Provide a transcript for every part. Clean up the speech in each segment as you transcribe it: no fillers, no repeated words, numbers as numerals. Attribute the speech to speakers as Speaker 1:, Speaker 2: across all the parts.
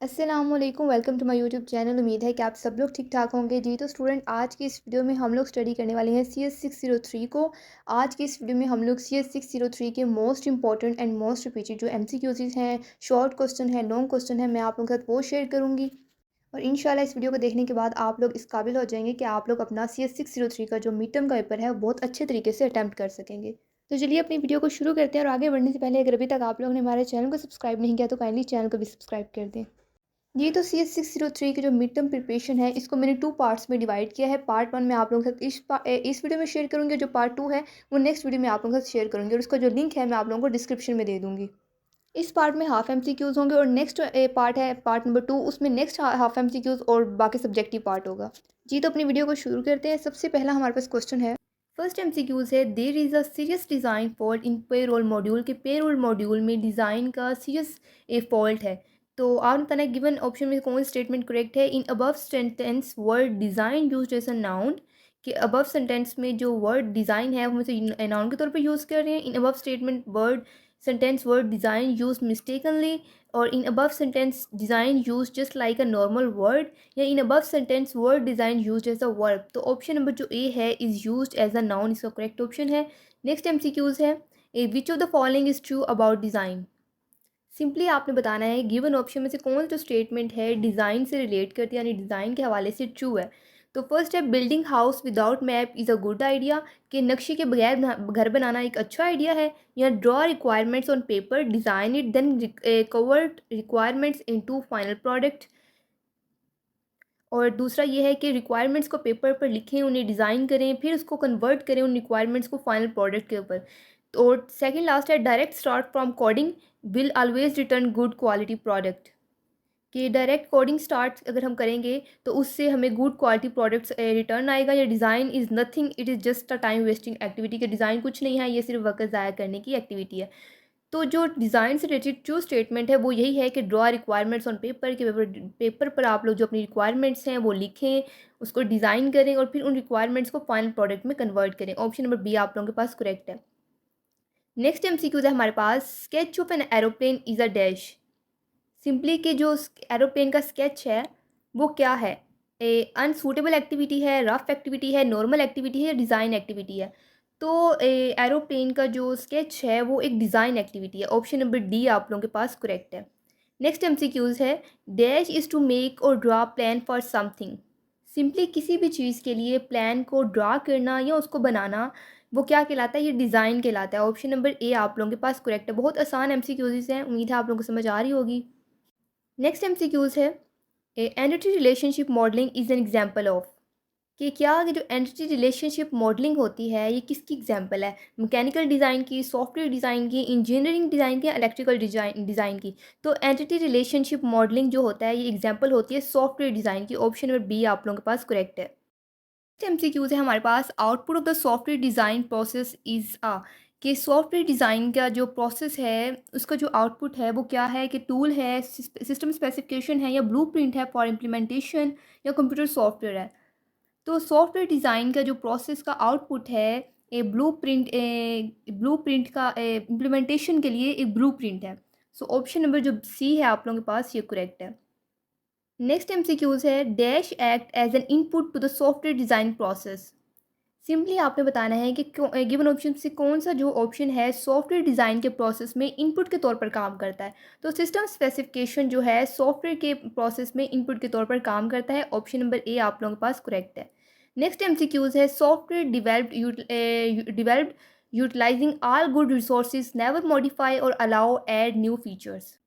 Speaker 1: अस्सलामुअलैकुम, welcome to my YouTube channel. उम्मीद है कि आप सब लोग ठीक ठाक होंगे। जी तो स्टूडेंट, आज की इस वीडियो में हम लोग स्टडी करने वाले हैं CS 603 को। आज की इस वीडियो में हम लोग CS 603 के most important and most repeated जो MCQs हैं, शॉर्ट क्वेश्चन है, लॉन्ग क्वेश्चन है, मैं आप लोगों के साथ वो शेयर करूँगी। और इंशाल्लाह इस वीडियो को देखने के बाद आप लोग इस काबिल हो जाएंगे कि आप लोग अपना CS 603 का जो मिड टर्म का पेपर है वो बहुत अच्छे तरीके से अटैम्प्ट कर सकेंगे। तो चलिए अपनी वीडियो को शुरू करते हैं। और आगे बढ़ने से पहले अगर अभी तक आप लोगों ने हमारे चैनल को सब्सक्राइब नहीं किया तो काइंडली चैनल को भी सब्सक्राइब कर दें। ये तो CS 603 की जो मिड टर्म प्रिपरेशन है इसको मैंने 2 पार्ट्स में डिवाइड किया है। पार्ट 1 मैं आप लोगों के साथ इस वीडियो में शेयर करूँगी। जो पार्ट 2 है वो नेक्स्ट वीडियो में आप लोगों के साथ शेयर करूँगी और उसका जो लिंक है मैं आप लोगों को डिस्क्रिप्शन में दे दूँगी। इस पार्ट में हाफ MCQs होंगे और नेक्स्ट पार्ट है पार्ट नंबर 2, उसमें नेक्स्ट हाफ MCQs और बाकी सब्जेक्टिव पार्ट होगा। जी तो अपनी वीडियो को शुरू करते हैं। सबसे पहला हमारे पास क्वेश्चन है। फर्स्ट MCQs है, there is a serious design fault in payroll module के पेरोल मॉड्यूल में डिज़ाइन का सीरियस फॉल्ट है। तो आपने बताना है गिवन ऑप्शन में कौन स्टेटमेंट करेक्ट है। In above sentence word design used as a noun, कि अबव सेंटेंस में जो वर्ड डिज़ाइन है वो हम इसे नाउन के तौर पे यूज़ कर रहे हैं। In above statement word sentence word design use mistakenly, और in above sentence design use just like a normal word, या in above sentence word design use as a verb. तो ऑप्शन नंबर जो A है is use as a noun, इसका correct option है। Next MCQs है, A which of the following is true about design. Simply आपने बताना है given option में से कौन जो स्टेटमेंट है डिज़ाइन से रिलेट करती है, यानी डिज़ाइन के हवाले से ट्रू है। तो फर्स्ट है, building house without map is a good idea, कि नक्शे के बगैर घर बनाना एक अच्छा आइडिया है। या draw requirements on paper, design it then covered requirements into final product. और दूसरा ये है कि रिक्वायरमेंट्स को पेपर पर लिखें, उन्हें डिज़ाइन करें, फिर उसको कन्वर्ट करें उन रिक्वायरमेंट्स को फाइनल प्रोडक्ट के ऊपर। तो सेकंड लास्ट है, direct start from coding will always return good quality product, कि डायरेक्ट कोडिंग स्टार्ट अगर हम करेंगे तो उससे हमें गुड क्वालिटी प्रोडक्ट्स रिटर्न आएगा। या design is nothing, it is just a time wasting activity, के डिज़ाइन कुछ नहीं है, ये सिर्फ वक्त ज़ाया करने की एक्टिविटी है। तो जो डिज़ाइन से रिलेटेड जो स्टेटमेंट है वो यही है कि ड्रॉ रिक्वायरमेंट्स ऑन पेपर, के पेपर पर आप लोग जो अपनी रिक्वायरमेंट्स हैं वो लिखें, उसको डिज़ाइन करें और फिर उन रिक्वायरमेंट्स को फाइनल प्रोडक्ट में कन्वर्ट करें। ऑप्शन नंबर बी आप लोगों के पास करेक्ट है। नेक्स्ट MCQs है हमारे पास, sketch of an aeroplane is a dash. Simply कि जो एरोप्लेन का स्केच है वो क्या है, ए अनसूटेबल एक्टिविटी है, रफ एक्टिविटी है, नॉर्मल एक्टिविटी है, या डिज़ाइन एक्टिविटी है। तो एरोप्लेन का जो स्केच है वो एक डिज़ाइन एक्टिविटी है। ऑप्शन नंबर डी आप लोगों के पास करेक्ट है। नेक्स्ट MCQs है, डैश इज़ टू मेक और draw plan for something. Simply किसी भी चीज़ के लिए प्लान को ड्रा करना या उसको बनाना, वो क्या कहलाता है, ये डिज़ाइन कहलाता है। ऑप्शन नंबर ए आप लोगों के पास करेक्ट है। बहुत आसान MCQs हैं, उम्मीद है आप लोगों को समझ आ रही होगी। नेक्स्ट MCQs है, entity relationship modelling is an example of, कि क्या ये जो एंटिटी रिलेशनशिप मॉडलिंग होती है ये किसकी एग्जांपल है, मैकेनिकल डिज़ाइन की, सॉफ्टवेयर डिज़ाइन की, इंजीनियरिंग डिज़ाइन की, इलेक्ट्रिकल डिज़ाइन की। तो एंटिटी रिलेशनशिप मॉडलिंग जो होता है ये एग्जांपल होती है सॉफ्टवेयर डिज़ाइन की। ऑप्शन नंबर बी आप लोगों के पास करेक्ट है। MCQs है हमारे पास, output of the software design process is uh, कि सॉफ्टवेयर डिज़ाइन का जो प्रोसेस है उसका जो आउटपुट है वो क्या है, कि टूल है, सिस्टम स्पेसिफिकेशन है, या ब्लूप्रिंट है फॉर इम्प्लीमेंटेशन, या कंप्यूटर सॉफ्टवेयर है। तो सॉफ्टवेयर डिज़ाइन का जो प्रोसेस का आउटपुट है ए ब्लूप्रिंट का इम्प्लीमेंटेशन के लिए एक ब्लूप्रिंट है। सो ऑप्शन नंबर जो सी है आप लोगों के पास ये करेक्ट है। नेक्स्ट MCQs है, dash act as an input to the software design process. Simply आपने बताना है कि गिवन ऑप्शन से कौन सा जो ऑप्शन है सॉफ्टवेयर डिज़ाइन के प्रोसेस में इनपुट के तौर पर काम करता है। तो सिस्टम स्पेसिफिकेशन जो है सॉफ्टवेयर के प्रोसेस में इनपुट के तौर पर काम करता है। ऑप्शन नंबर ए आप लोगों के पास करेक्ट है। नेक्स्ट MCQs है, software developed utilising all good resources never modify और allow add new features.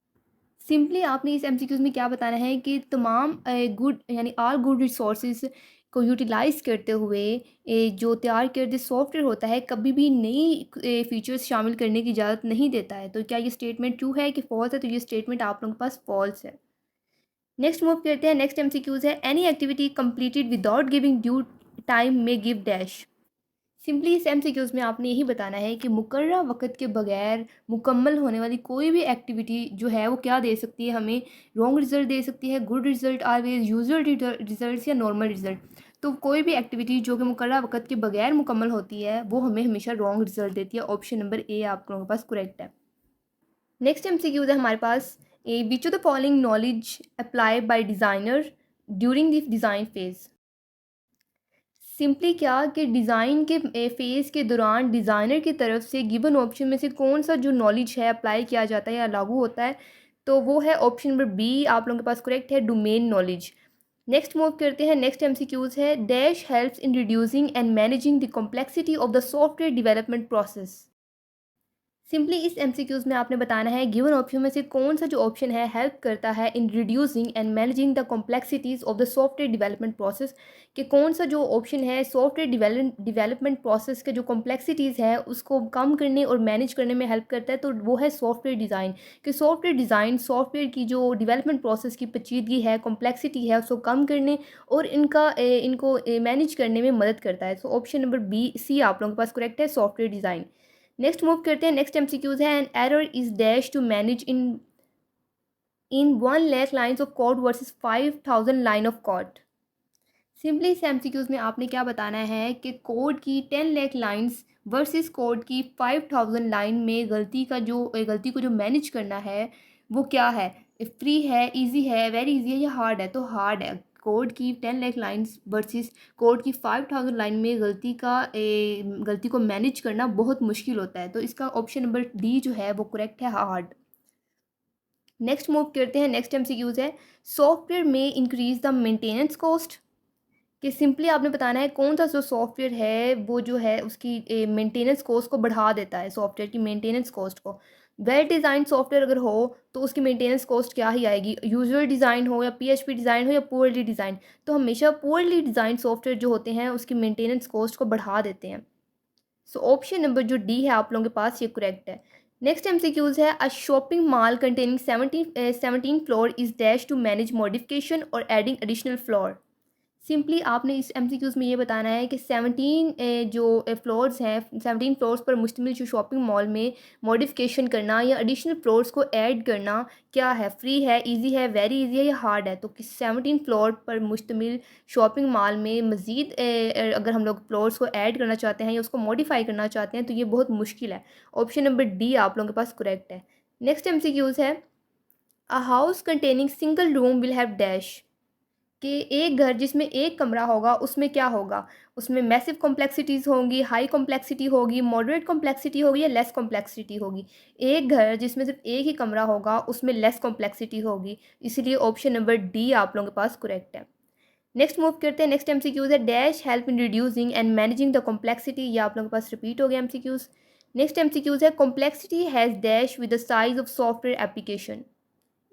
Speaker 1: Simply आपने इस MCQs में क्या बताना है कि तमाम गुड यानी ऑल गुड रिसोर्सेज को यूटिलाइज़ करते हुए जो तैयार करदे सॉफ्टवेयर होता है कभी भी नई फीचर्स शामिल करने की इजाज़त नहीं देता है। तो क्या ये स्टेटमेंट ट्रू है कि फॉल्स है? तो ये स्टेटमेंट आप लोगों के पास फॉल्स है। नेक्स्ट मूव करते हैं। नेक्स्ट MCQs है, any activity completed without giving due time में गिव डैश। सिंपली इस MCQs में आपने यही बताना है कि मुकर्रर वक़्त के बगैर मुकम्मल होने वाली कोई भी एक्टिविटी जो है वो क्या दे सकती है, हमें रॉन्ग रिज़ल्ट दे सकती है, good result, always, usual results, या नॉर्मल रिज़ल्ट। तो कोई भी एक्टिविटी जो कि मुकर्रर वक़्त के बगैर मुकम्मल होती है वो हमें हमेशा रॉन्ग रिज़ल्ट देती है। ऑप्शन नंबर ए आप लोगों के पास करेक्ट है। नेक्स्ट MCQs है हमारे पास, which of the following knowledge apply by designer during the design phase. Simply क्या कि डिज़ाइन के फेज़ के दौरान डिज़ाइनर की तरफ से गिवन ऑप्शन में से कौन सा जो नॉलेज है अप्लाई किया जाता है या लागू होता है, तो वो है ऑप्शन नंबर बी आप लोगों के पास करेक्ट है, डोमेन नॉलेज। नेक्स्ट मूव करते हैं, नेक्स्ट एमसीक्यूज़ है dash helps in reducing and managing the complexity of the software development process. Simply इस एमसीक्यूज़ में आपने बताना है गिवन ऑप्शन में से कौन सा जो ऑप्शन है हेल्प करता है in reducing and managing the complexities of the software development process, कि कौन सा जो ऑप्शन है सॉफ्टवेयर डेवलपमेंट प्रोसेस के जो कॉम्प्लेक्सिटीज़ है उसको कम करने और मैनेज करने में हेल्प करता है, तो वो है सॉफ्टवेयर डिज़ाइन। कि सॉफ्टवेयर डिज़ाइन सॉफ्टवेयर की जो डेवलपमेंट प्रोसेस की पेचीदगी है, कॉम्प्लेक्सिटी है, उसको कम करने और इनको मैनेज करने में मदद करता है। So option number B C आप लोगों के पास करेक्ट है, सॉफ्टवेयर डिज़ाइन। नेक्स्ट मूव करते हैं, नेक्स्ट एमसीक्यूज है an error is dash to manage in 1 lakh lines of code versus 5,000 line of code. Simply इस एमसीक्यूज में आपने क्या बताना है कि कोड की 10 लाख लाइन्स वर्सेस कोड की 5,000 लाइन में गलती को जो मैनेज करना है वो क्या है, फ्री है, इजी है, वेरी इजी है या हार्ड है, तो हार्ड है। कोड की 10 लाख लाइन्स वर्सेस कोड की 5,000 लाइन में गलती को मैनेज करना बहुत मुश्किल होता है, तो इसका ऑप्शन नंबर डी जो है वो करेक्ट है, हार्ड। नेक्स्ट मूव करते हैं, नेक्स्ट एमसीक्यूज है सॉफ्टवेयर में इंक्रीज द मेंटेनेंस कॉस्ट। कि सिंपली आपने बताना है कौन सा जो सॉफ्टवेयर है वो जो है उसकी मेंटेनेंस कॉस्ट को बढ़ा देता है, सॉफ्टवेयर की मेंटेनेंस कॉस्ट को। वेल डिज़ाइन सॉफ्टवेयर अगर हो तो उसकी मेंटेनेंस कॉस्ट क्या ही आएगी, यूजुअल डिज़ाइन हो या पीएचपी डिज़ाइन हो या पुअरली डिज़ाइन, तो हमेशा पुअरली डिज़ाइन सॉफ्टवेयर जो होते हैं उसकी मेंटेनेंस कॉस्ट को बढ़ा देते हैं। सो ऑप्शन नंबर जो डी है आप लोगों के पास ये करेक्ट है। नेक्स्ट एमसीक्यूज है a shopping mall containing 17 floor is dash to manage modification और एडिंग एडिशनल फ्लोर। सिंपली आपने इस एमसीक्यूज़ में ये बताना है कि 17 जो फ्लोर्स हैं, 17 फ्लोर्स पर मुश्तमिल जो शॉपिंग मॉल में मॉडिफिकेशन करना या एडिशनल फ्लोर्स को ऐड करना क्या है, फ्री है, इजी है, वेरी इजी है या हार्ड है, तो कि 17 फ्लोर पर मुश्तमिल शॉपिंग मॉल में मज़ीद अगर हम लोग फ्लोर्स को ऐड करना चाहते हैं या उसको मॉडिफाई करना चाहते हैं तो ये बहुत मुश्किल है। ऑप्शन नंबर डी आप लोगों के पास करेक्ट है। नेक्स्ट एमसीक्यूज़ है a house containing single room will have dash. कि एक घर जिसमें एक कमरा होगा उसमें क्या होगा, उसमें मैसिव कॉम्प्लेक्सिटीज़ होंगी, हाई कॉम्प्लेक्सिटी होगी, मॉडरेट कॉम्प्लेक्सिटी होगी या लेस कॉम्प्लेक्सिटी होगी। एक घर जिसमें सिर्फ एक ही कमरा होगा उसमें लेस कॉम्प्लेक्सिटी होगी, इसलिए ऑप्शन नंबर डी आप लोगों के पास करेक्ट है। नेक्स्ट मूव करते हैं, नेक्स्ट एमसीक्यूज है dash help in reducing and managing the complexity, ये आप लोगों के पास रिपीट हो गया एमसीक्यूज। नेक्स्ट एमसीक्यूज है complexity has dash with the size of software application.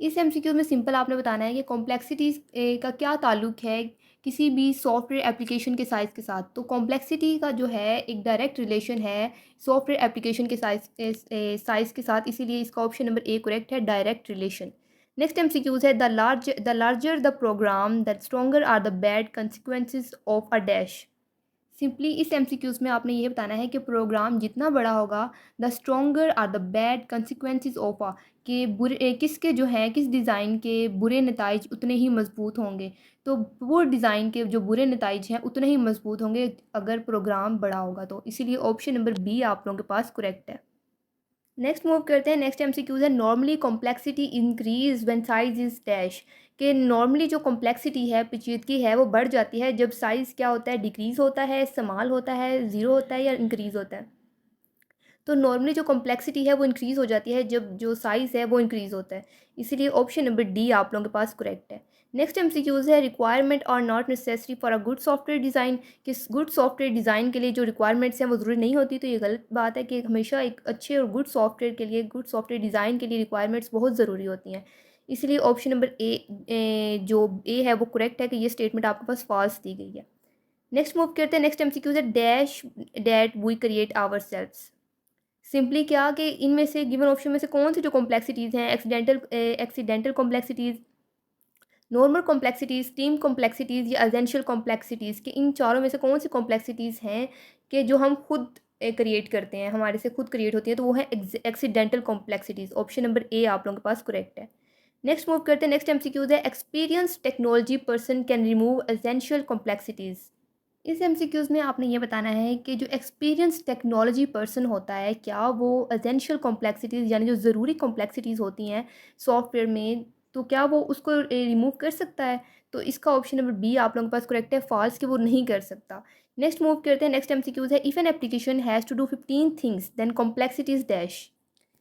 Speaker 1: इस एमसीक्यू में सिंपल आपने बताना है कि कॉम्प्लेक्सिटीज़ का क्या ताल्लुक है किसी भी सॉफ्टवेयर एप्लीकेशन के साइज़ के साथ, तो कॉम्प्लेक्सिटी का जो है एक डायरेक्ट रिलेशन है सॉफ्टवेयर एप्लीकेशन के साइज़ के साथ, इसीलिए इसका ऑप्शन नंबर ए करेक्ट है, डायरेक्ट रिलेशन। नेक्स्ट एमसीक्यूज है the larger the program the stronger are the bad consequences of a dash. Simply इस एमसीक्यूज़ में आपने ये बताना है कि प्रोग्राम जितना बड़ा होगा the stronger are the bad consequences of uh, कि किसके जो हैं किस डिज़ाइन के बुरे नताइज उतने ही मजबूत होंगे, तो वो डिज़ाइन के जो बुरे नताइज हैं उतने ही मजबूत होंगे अगर प्रोग्राम बड़ा होगा, तो इसीलिए ऑप्शन नंबर बी आप लोगों के पास करेक्ट है। नेक्स्ट मूव करते हैं, नेक्स्ट एमसीक्यूज है normally complexity increase when size is dash. कि नॉर्मली जो कॉम्प्लेक्सिटी है पेचीदगी है वो बढ़ जाती है जब साइज़ क्या होता है, डिक्रीज़ होता है, स्मॉल होता है, ज़ीरो होता है या इंक्रीज़ होता है। तो नॉर्मली जो कॉम्प्लेक्सिटी है वो इंक्रीज़ हो जाती है जब जो साइज़ है वो इंक्रीज़ होता है, इसीलिए ऑप्शन नंबर डी आप लोगों के पास करेक्ट है। नेक्स्ट एमसीक्यूज है requirement are not necessary for a good software design. कि गुड सॉफ्टवेयर डिज़ाइन के लिए जो रिक्वायरमेंट्स हैं वो ज़रूरी नहीं होती, तो ये गलत बात है कि हमेशा एक अच्छे और गुड सॉफ्टवेयर के लिए, गुड सॉफ्टवेयर डिज़ाइन के लिए रिक्वायरमेंट्स बहुत ज़रूरी होती हैं, इसलिए ऑप्शन नंबर जो ए है वो करेक्ट है कि ये स्टेटमेंट आपके पास फॉल्स दी गई है। नेक्स्ट मूव करते हैं, नेक्स्ट एमसीक्यूज है dash that we create ourselves. Simply क्या कि इनमें से गिवन ऑप्शन में से कौन सी जो कॉम्प्लेक्सिटीज़ हैं, accidental complexities, normal complexities, team complexities या एसेंशियल कॉम्प्लेक्सिटीज़, कि इन चारों में से कौन सी कॉम्प्लेक्सिटीज़ हैं कि जो हम खुद क्रिएट करते हैं, हमारे से खुद क्रिएट होती है, तो वो है accidental complexities. Option number A आप लोगों के पास करेक्ट है। नेक्स्ट मूव करते हैं, नेक्स्ट एमसीक्यूज है experience technology person can remove essential complexities. इस एमसीक्यूज़ में आपने ये बताना है कि जो एक्सपीरियंस टेक्नोलॉजी पर्सन होता है, क्या वो एसेंशियल कॉम्प्लेक्सिटीज़ यानी जो ज़रूरी कॉम्प्लेक्सिटीज़ होती हैं सॉफ्टवेयर में, तो क्या वो उसको रिमूव कर सकता है? तो इसका ऑप्शन नंबर बी आप लोगों के पास करेक्ट है, फ़ॉल्स कि वो नहीं कर सकता। नेक्स्ट मूव करते हैं, नेक्स्ट एमसीक्यूज़ है, if an application has to do 15 things then complexity is dash.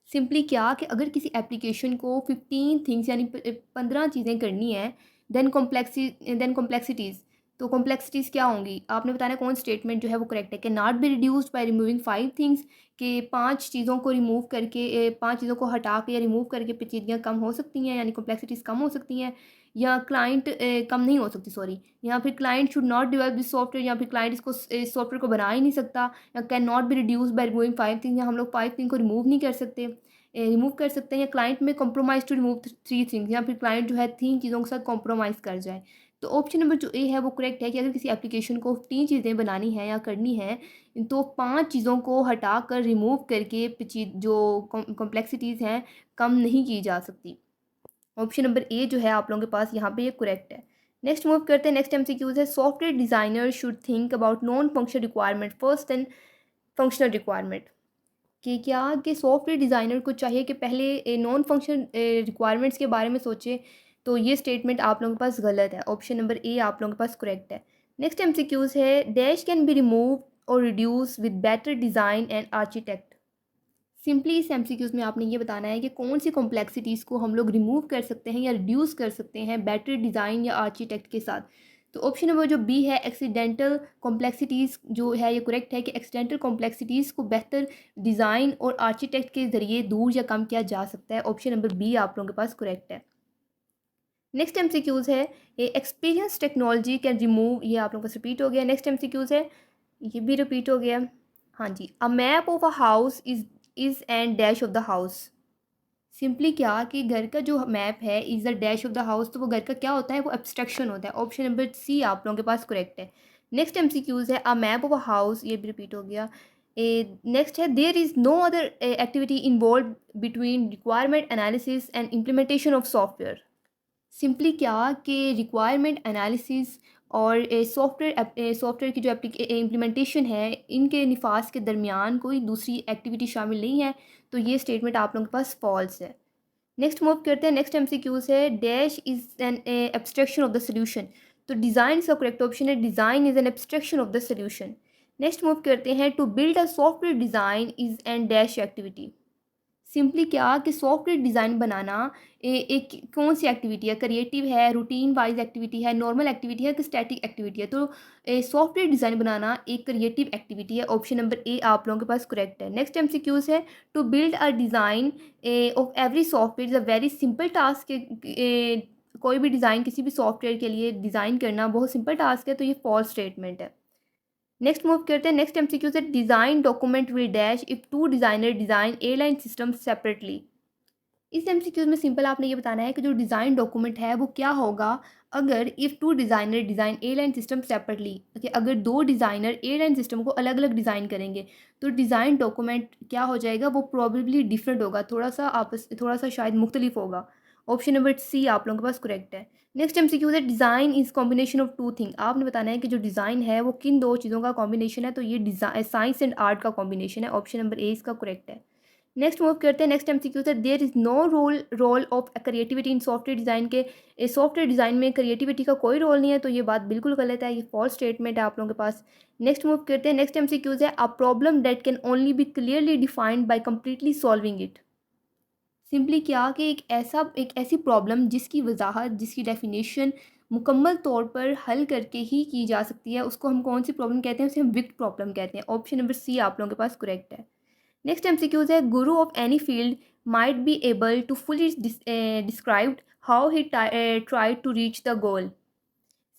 Speaker 1: Simply क्या कि अगर किसी एप्लीकेशन को 15 थिंग्स यानी 15 चीज़ें करनी है, देन कॉम्प्लेक्सिटीज़, तो कॉम्प्लेक्सिटीज़ क्या होंगी? आपने बताना है कौन स्टेटमेंट जो है वो करेक्ट है। कि not be reduced by removing 5 things, कि 5 चीज़ों को रिमूव करके 5 चीज़ों को हटा के या रिमूव करके पेचीदगियाँ कम हो सकती हैं, यानी कॉम्प्लेक्सिटीज़ कम हो सकती हैं। या क्लाइंट कम नहीं हो सकती, सॉरी। या फिर client should not develop this software, या फिर क्लाइंट इसको सॉफ्टवेयर को बना ही नहीं सकता। या can not be reduced by removing 5 things, या हम लोग 5 थिंग को रिमूव नहीं कर सकते, रिमूव कर सकते हैं। या क्लाइंट में कॉम्प्रोमाइज़ टू रिमूव 3 थिंग्स, या फिर क्लाइंट जो है 3 चीज़ों के साथ कॉम्प्रोमाइज़ कर जाए। तो ऑप्शन नंबर जो ए है वो करेक्ट है कि अगर किसी एप्लीकेशन को 3 चीज़ें बनानी है या करनी है, तो 5 चीज़ों को हटाकर रिमूव करके जो कॉम्प्लेक्सिटीज़ हैं कम नहीं की जा सकती। ऑप्शन नंबर ए जो है आप लोगों के पास यहाँ पे ये करेक्ट है। नेक्स्ट मूव करते हैं, नेक्स्ट एमसीक्यूज है, software designer should think about non functional requirement first and functional requirement. कि क्या कि सॉफ्टवेयर डिज़ाइनर को चाहिए कि पहले नॉन फंक्शन रिक्वायरमेंट्स के बारे में सोचे। तो ये स्टेटमेंट आप लोगों के पास गलत है। ऑप्शन नंबर ए आप लोगों के पास करेक्ट है। नेक्स्ट एमसीक्यूज है, डैश कैन बी रिमूव और reduce with better design and architect. Simply इस एमसीक्यूज़ में आपने ये बताना है कि कौन सी कॉम्प्लेक्सिटीज़ को हम लोग रिमूव कर सकते हैं या रिड्यूस कर सकते हैं बेटर डिज़ाइन या आर्किटेक्ट के साथ। तो ऑप्शन नंबर जो बी है, एक्सीडेंटल कॉम्प्लेक्सिटीज़, जो है ये करेक्ट है कि एक्सीडेंटल कॉम्प्लेक्सिटीज़ को बेहतर डिज़ाइन और आर्किटेक्ट के ज़रिए दूर या कम किया जा सकता है। ऑप्शन नंबर बी आप लोगों के पास करेक्ट है। नेक्स्ट एमसीक्यूज़ है, ए एक्सपीरियंस टेक्नोलॉजी कैन रिमूव, ये आप लोगों के पास रिपीट हो गया। नेक्स्ट एमसीक्यूज़ है, ये भी रिपीट हो गया। हाँ जी, a map of a house is and dash of the house. Simply क्या कि घर का जो मैप है is the dash of the house, तो वो घर का क्या होता है, वो एब्स्ट्रैक्शन होता है। ऑप्शन नंबर सी आप लोगों के पास करेक्ट है। नेक्स्ट एमसीक्यूज़ है, a map of a house, ये भी रिपीट हो गया। नेक्स्ट है, there is no other activity involve between requirement analysis and implementation of software. Simply क्या कि रिक्वायरमेंट एनालिसिस और सॉफ्टवेयर की जो इम्प्लीमेंटेशन है, इनके निफाज के दरमियान कोई दूसरी एक्टिविटी शामिल नहीं है। तो ये स्टेटमेंट आप लोगों के पास फॉल्स है। नेक्स्ट मूव करते हैं, नेक्स्ट एमसीक्यूज है, dash is an abstraction of the solution. तो डिज़ाइन इसका करेक्ट ऑप्शन है, design is an abstraction of the solution. Next move करते हैं, to build a software design is an dash activity. Simply क्या कि software design बनाना एक कौन सी एक्टिविटी है, क्रिएटिव है, रूटीन वाइज एक्टिविटी है, नॉर्मल एक्टिविटी है कि स्टैटिक एक्टिविटी है। तो सॉफ्टवेयर डिज़ाइन बनाना एक क्रिएटिव एक्टिविटी है। ऑप्शन नंबर ए आप लोगों के पास करेक्ट है। नेक्स्ट एमसीक्यूज है, to build a design of every software is a very simple task. कोई भी डिज़ाइन किसी भी सॉफ्टवेयर के लिए डिज़ाइन करना बहुत सिंपल टास्क है, तो ये फॉल्स स्टेटमेंट है। नेक्स्ट मूव करते हैं, नेक्स्ट एमसीक्यू से, design document will dash if two designer design airline system separately. इस एमसीक्यूज में सिंपल आपने ये बताना है कि जो डिज़ाइन डॉक्यूमेंट है वो क्या होगा अगर if two designer design airline system separately, कि अगर दो डिज़ाइनर एयरलाइन सिस्टम को अलग अलग डिज़ाइन करेंगे तो डिज़ाइन डॉक्यूमेंट क्या हो जाएगा, वो प्रॉबेबली डिफरेंट होगा, थोड़ा सा शायद मुख्तलिफ होगा। ऑप्शन नंबर सी आप लोगों के पास करेक्ट है। नेक्स्ट एमसीक्यू है, design is combination of two thing. आपने बताना है कि जो डिज़ाइन है वो किन दो चीज़ों का कॉम्बिनेशन है, तो ये डिज़ाइन साइंस एंड आर्ट का कॉम्बिनेशन है। ऑप्शन नंबर ए इसका करेक्ट है। नेक्स्ट मूव करते हैं, नेक्स्ट एमसीक्यू से, there is no role of creativity in software design के, सॉफ्टवेयर डिज़ाइन में क्रिएटिविटी का कोई रोल नहीं है, तो ये बात बिल्कुल गलत है, ये फॉल्स स्टेटमेंट है आप लोगों के पास। नेक्स्ट मूव करते हैं, नेक्स्ट एमसीक्यूज है, a problem that can only be clearly defined by completely solving it. Simply क्या कि एक ऐसी प्रॉब्लम जिसकी वजाहत, जिसकी डेफिनेशन मुकम्मल तौर पर हल करके ही की जा सकती है, उसको हम कौन सी प्रॉब्लम कहते हैं, उसे हम विक्ट प्रॉब्लम कहते हैं। ऑप्शन नंबर सी आप लोगों के पास करेक्ट है। नेक्स्ट एमसीक्यूज है, guru of any field might be able to fully describe how he try to reach the goal.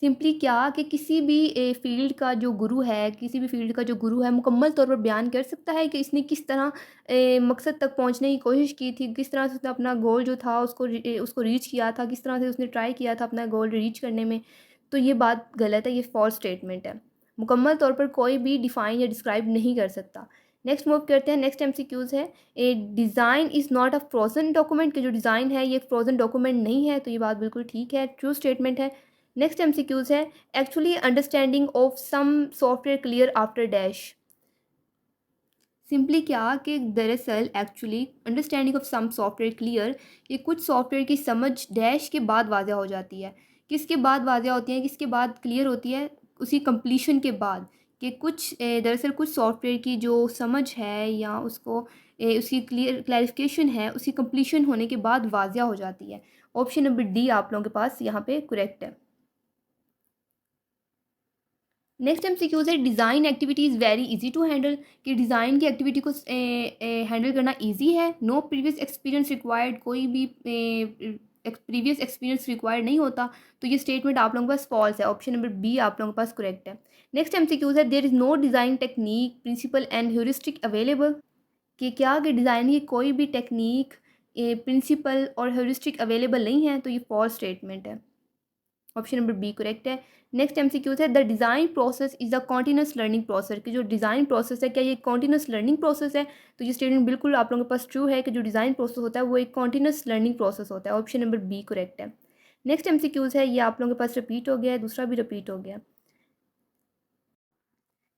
Speaker 1: Simply क्या कि किसी भी फील्ड का जो गुरु है, किसी भी फील्ड का जो गुरु है मुकम्मल तौर पर बयान कर सकता है कि इसने किस तरह मकसद तक पहुंचने की कोशिश की थी, किस तरह से उसने अपना गोल जो था उसको रीच किया था, किस तरह से उसने ट्राई किया था अपना गोल रीच करने में। तो ये बात गलत है, ये फॉल्स स्टेटमेंट है। मुकम्मल तौर पर कोई भी डिफ़ाइन या डिस्क्राइब नहीं कर सकता। नेक्स्ट मूव करते हैं, नेक्स्ट एमसीक्यूज़ है, a design is not a frozen document, के जो डिज़ाइन है ये एक फ्रोजन डॉक्यूमेंट नहीं है, तो ये बात बिल्कुल ठीक है, ट्रू स्टेटमेंट है। नेक्स्ट एमसीक्यूज है actually understanding of some software clear after dash. Simply क्या कि दरअसल actually understanding of some software clear, ये कुछ सॉफ्टवेयर की समझ डैश के बाद वाज़ह हो जाती है। किसके बाद वाज़ह होती है, किसके बाद क्लियर होती है? उसी कंप्लीशन के बाद। कि कुछ दरअसल कुछ सॉफ्टवेयर की जो समझ है या उसको उसकी क्लैरिफिकेशन है उसी कंप्लीशन होने के बाद वाज़ह हो जाती है। ऑप्शन नंबर डी आप लोगों के पास यहाँ पे करेक्ट है। नेक्स्ट एमसीक्यूज है design activity is very easy to handle, कि डिज़ाइन की एक्टिविटी को हैंडल करना इजी है। नो प्रीवियस एक्सपीरियंस रिक्वायर्ड, कोई भी प्रीवियस एक्सपीरियंस रिक्वायर्ड नहीं होता। तो ये स्टेटमेंट आप लोगों के पास फॉल्स है। ऑप्शन नंबर बी आप लोगों के पास करेक्ट है। नेक्स्ट एमसीक्यूज है there is no design technique principle and heuristic available, कि क्या कि डिज़ाइन की कोई भी टेक्निक प्रिंसिपल और ह्यूरिस्टिक अवेलेबल नहीं है। तो ये फॉल्स स्टेटमेंट है। ऑप्शन नंबर बी करेक्ट है। नेक्स्ट एमसीक्यूज है the design process is a continuous learning process, कि जो डिज़ाइन प्रोसेस है क्या ये कॉन्टिन्यूस लर्निंग प्रोसेस है? तो ये स्टेटमेंट बिल्कुल आप लोगों के पास ट्रू है कि जो डिज़ाइन प्रोसेस होता है वो एक कॉन्टिन्यूस लर्निंग प्रोसेस होता है। ऑप्शन नंबर बी करेक्ट है। नेक्स्ट एमसीक्यूज है ये आप लोगों के पास रिपीट हो गया है, दूसरा भी रिपीट हो गया।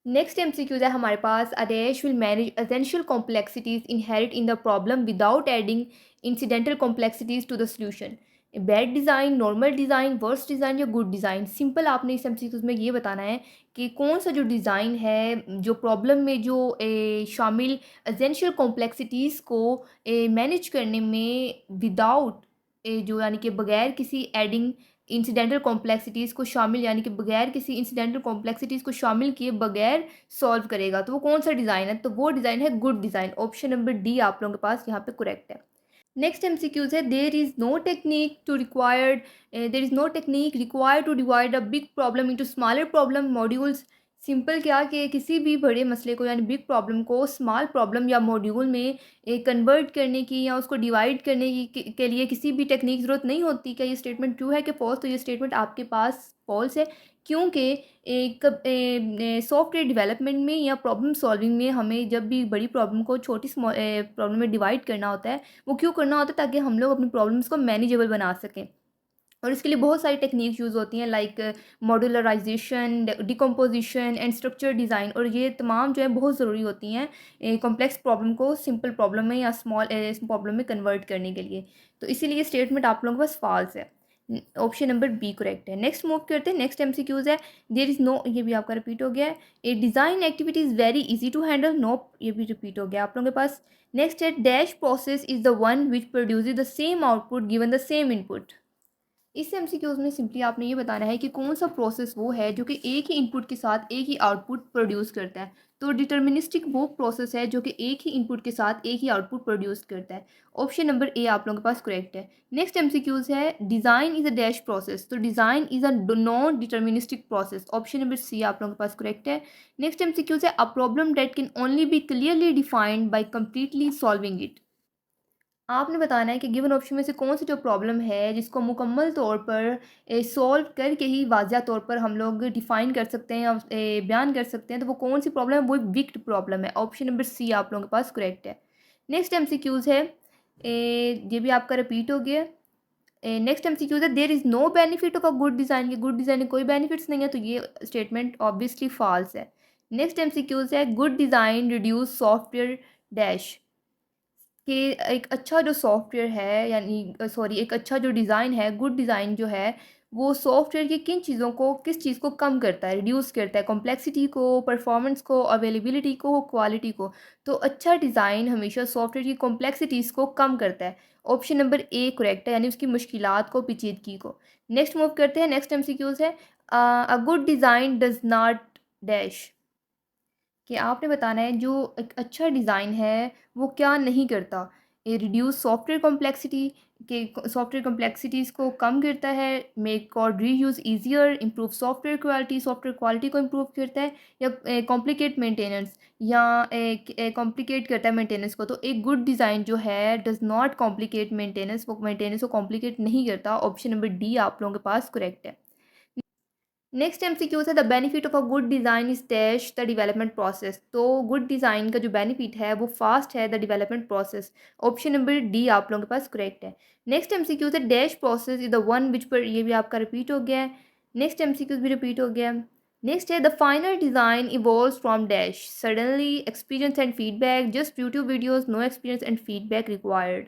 Speaker 1: नेक्स्ट एमसीक्यूज है हमारे पास a dash will manage essential complexities inherit in the problem without adding incidental complexities to the solution. Bad design, normal design, worst design या गुड डिज़ाइन। सिंपल आपने इस एमसीक्यूज में ये बताना है कि कौन सा जो डिज़ाइन है जो प्रॉब्लम में जो शामिल एसेंशियल कॉम्प्लेक्सिटीज़ को मैनेज करने में विदाउट जो यानी कि बगैर किसी एडिंग इंसिडेंटल कॉम्प्लेक्सिटीज़ को शामिल यानी कि बगैर किसी इंसिडेंटल कॉम्प्लेक्सिटीज़ को शामिल किए बगैर सॉल्व करेगा। तो वो कौन सा डिज़ाइन है? तो वो डिज़ाइन है good design. Option number D आप लोगों के पास यहाँ पे करेक्ट है। नेक्स्ट एमसीक्यूज है there is no technique required to divide a big problem into smaller problem modules. Simple क्या कि किसी भी बड़े मसले को यानी बिग प्रॉब्लम को स्मॉल प्रॉब्लम या मॉड्यूल में कन्वर्ट करने की या उसको डिवाइड करने की के लिए किसी भी टेक्निक ज़रूरत नहीं होती। क्या ये स्टेटमेंट ट्रू है कि फॉल्स? तो ये स्टेटमेंट आपके पास फॉल्स है, क्योंकि सॉफ्टवेयर डेवलपमेंट में या प्रॉब्लम सॉल्विंग में हमें जब भी बड़ी प्रॉब्लम को छोटी प्रॉब्लम में डिवाइड करना होता है वो क्यों करना होता है? ताकि हम लोग अपनी प्रॉब्लम्स को मैनेजेबल बना सकें। और इसके लिए बहुत सारी टेक्निक्स यूज़ होती हैं like modularisation, decomposition and structure design, और ये तमाम जो है बहुत ज़रूरी होती हैं कॉम्प्लेक्स प्रॉब्लम को सिंपल प्रॉब्लम में या स्मॉल प्रॉब्लम में कन्वर्ट करने के लिए। तो इसीलिए स्टेटमेंट आप लोगों के पास फॉल्स है। ऑप्शन नंबर बी करेक्ट है। नेक्स्ट मूव करते हैं। नेक्स्ट एमसीक्यूज है देयर इज़ नो, ये भी आपका रिपीट हो गया है। A design activity is very easy to handle, no, ये भी रिपीट हो गया आप लोगों के पास। नेक्स्ट है dash process is the one which produce the same output given the same input. इस एमसीक्यूज़ में सिंपली आपने ये बताना है कि कौन सा प्रोसेस वो है जो कि एक ही इनपुट के साथ एक ही आउटपुट प्रोड्यूस करता है। तो डिटर्मिनिस्टिक वो प्रोसेस है जो कि एक ही इनपुट के साथ एक ही आउटपुट प्रोड्यूस करता है। ऑप्शन नंबर ए आप लोगों के पास करेक्ट है। नेक्स्ट एमसीक्यूज़ है design is a dash process, तो design is a non deterministic process. Option number C आप लोगों के पास करेक्ट है। नेक्स्ट एमसीक्यूज़ है a problem that can only be clearly defined by completely solving it. आपने बताना है कि गिवन ऑप्शन में से कौन सी जो प्रॉब्लम है जिसको मुकम्मल तौर पर सॉल्व करके ही वाज़िया तौर पर हम लोग डिफ़ाइन कर सकते हैं और बयान कर सकते हैं। तो वो कौन सी प्रॉब्लम है? वो विक्ड प्रॉब्लम है। ऑप्शन नंबर सी आप लोगों के पास करेक्ट है। नेक्स्ट एमसीक्यूज़ है ये भी आपका रिपीट हो गया। नेक्स्ट एमसीक्यूज़ है there is no benefit of a good design, के गुड डिज़ाइन में कोई बेनिफिट्स नहीं है। तो ये स्टेटमेंट ऑब्वियसली फॉल्स है। नेक्स्ट एमसीक्यूज़ है good design reduce software dash, कि एक अच्छा जो सॉफ्टवेयर है यानी सॉरी एक अच्छा जो डिज़ाइन है, गुड डिज़ाइन जो है, वो सॉफ्टवेयर की किन चीज़ों को किस चीज़ को कम करता है, रिड्यूस करता है? कॉम्प्लेक्सिटी को, परफॉर्मेंस को, अवेलेबिलिटी को, क्वालिटी को। तो अच्छा डिज़ाइन हमेशा सॉफ्टवेयर की कॉम्प्लेक्सिटीज़ को कम करता है। ऑप्शन नंबर ए करेक्ट है, यानी उसकी मुश्किलात को, पेचीदगी को। नेक्स्ट मूव करते हैं। नेक्स्ट एमसीक्यूज़ है a good design does not dash, कि आपने बताना है जो एक अच्छा डिज़ाइन है वो क्या नहीं करता? ये रिड्यूस सॉफ्टवेयर कॉम्प्लेक्सिटी, के सॉफ्टवेयर कॉम्प्लेक्सिटीज़ को कम करता है, make code reuse easier, improve software quality को इम्प्रूव करता है, या कॉम्प्लिकेट मेंटेनेंस, या कॉम्प्लिकेट करता है मेंटेनेंस को। तो एक गुड डिज़ाइन जो है डज़ नॉट कॉम्प्लिकेट मेंटेनेंस, वो मेंटेनेंस को कॉम्प्लिकेट नहीं करता। ऑप्शन नंबर डी आप लोगों के पास करेक्ट है। नेक्स्ट एमसीक्यूज है the benefit of a good design is dash the development process, तो गुड डिज़ाइन का जो बेनिफिट है वो फास्ट है the development process. Option number D आप लोगों के पास करेक्ट है। नेक्स्ट एमसीक्यूज है dash process is the one विच पर, ये भी आपका रिपीट हो गया है। नेक्स्ट एमसीक्यूज भी रिपीट हो गया। नेक्स्ट है the final design evolves from dash suddenly experience and feedback just YouTube videos no experience and feedback required.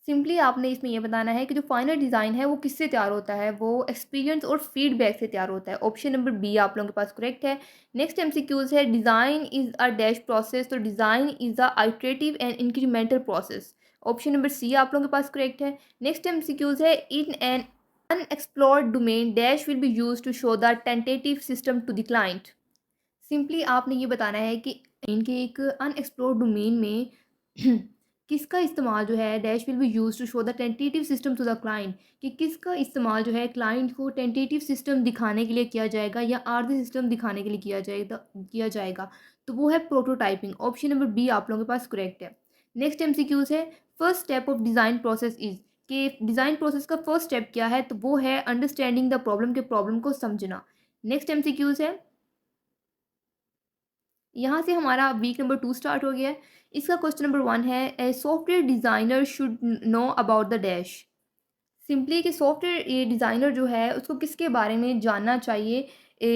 Speaker 1: Simply आपने इसमें यह बताना है कि जो फाइनल डिज़ाइन है वो किससे तैयार होता है, वो एक्सपीरियंस और फीडबैक से तैयार होता है। ऑप्शन नंबर बी आप लोगों के पास करेक्ट है। नेक्स्ट एमसीक्यूज है design is a dash process, तो design is a iterative and incremental process. Option number C आप लोगों के पास करेक्ट है। नेक्स्ट एमसीक्यूज है in an unexplored domain dash will be use to show the tentative system to the client. Simply आपने ये बताना है कि इनके एक अनएक्सप्लोर्ड डोमेन में किसका इस्तेमाल जो है dash will be use to show the tentative system to the client, कि किसका इस्तेमाल जो है क्लाइंट को टेंटेटिव सिस्टम दिखाने के लिए किया जाएगा या आरजी सिस्टम दिखाने के लिए किया जाएगा। तो वो है प्रोटोटाइपिंग। ऑप्शन नंबर बी आप लोगों के पास करेक्ट है। नेक्स्ट एमसीक्यूज है first step of design process is, कि डिज़ाइन प्रोसेस का फर्स्ट स्टेप क्या है, तो वो है अंडरस्टैंडिंग द प्रॉब्लम, के प्रॉब्लम को समझना। नेक्स्ट एमसीक्यूज है, यहाँ से हमारा वीक नंबर 2 स्टार्ट हो गया है। इसका क्वेश्चन नंबर 1 है a software designer should know about the dash. Simply कि सॉफ्टवेयर ये डिज़ाइनर जो है उसको किसके बारे में जानना चाहिए,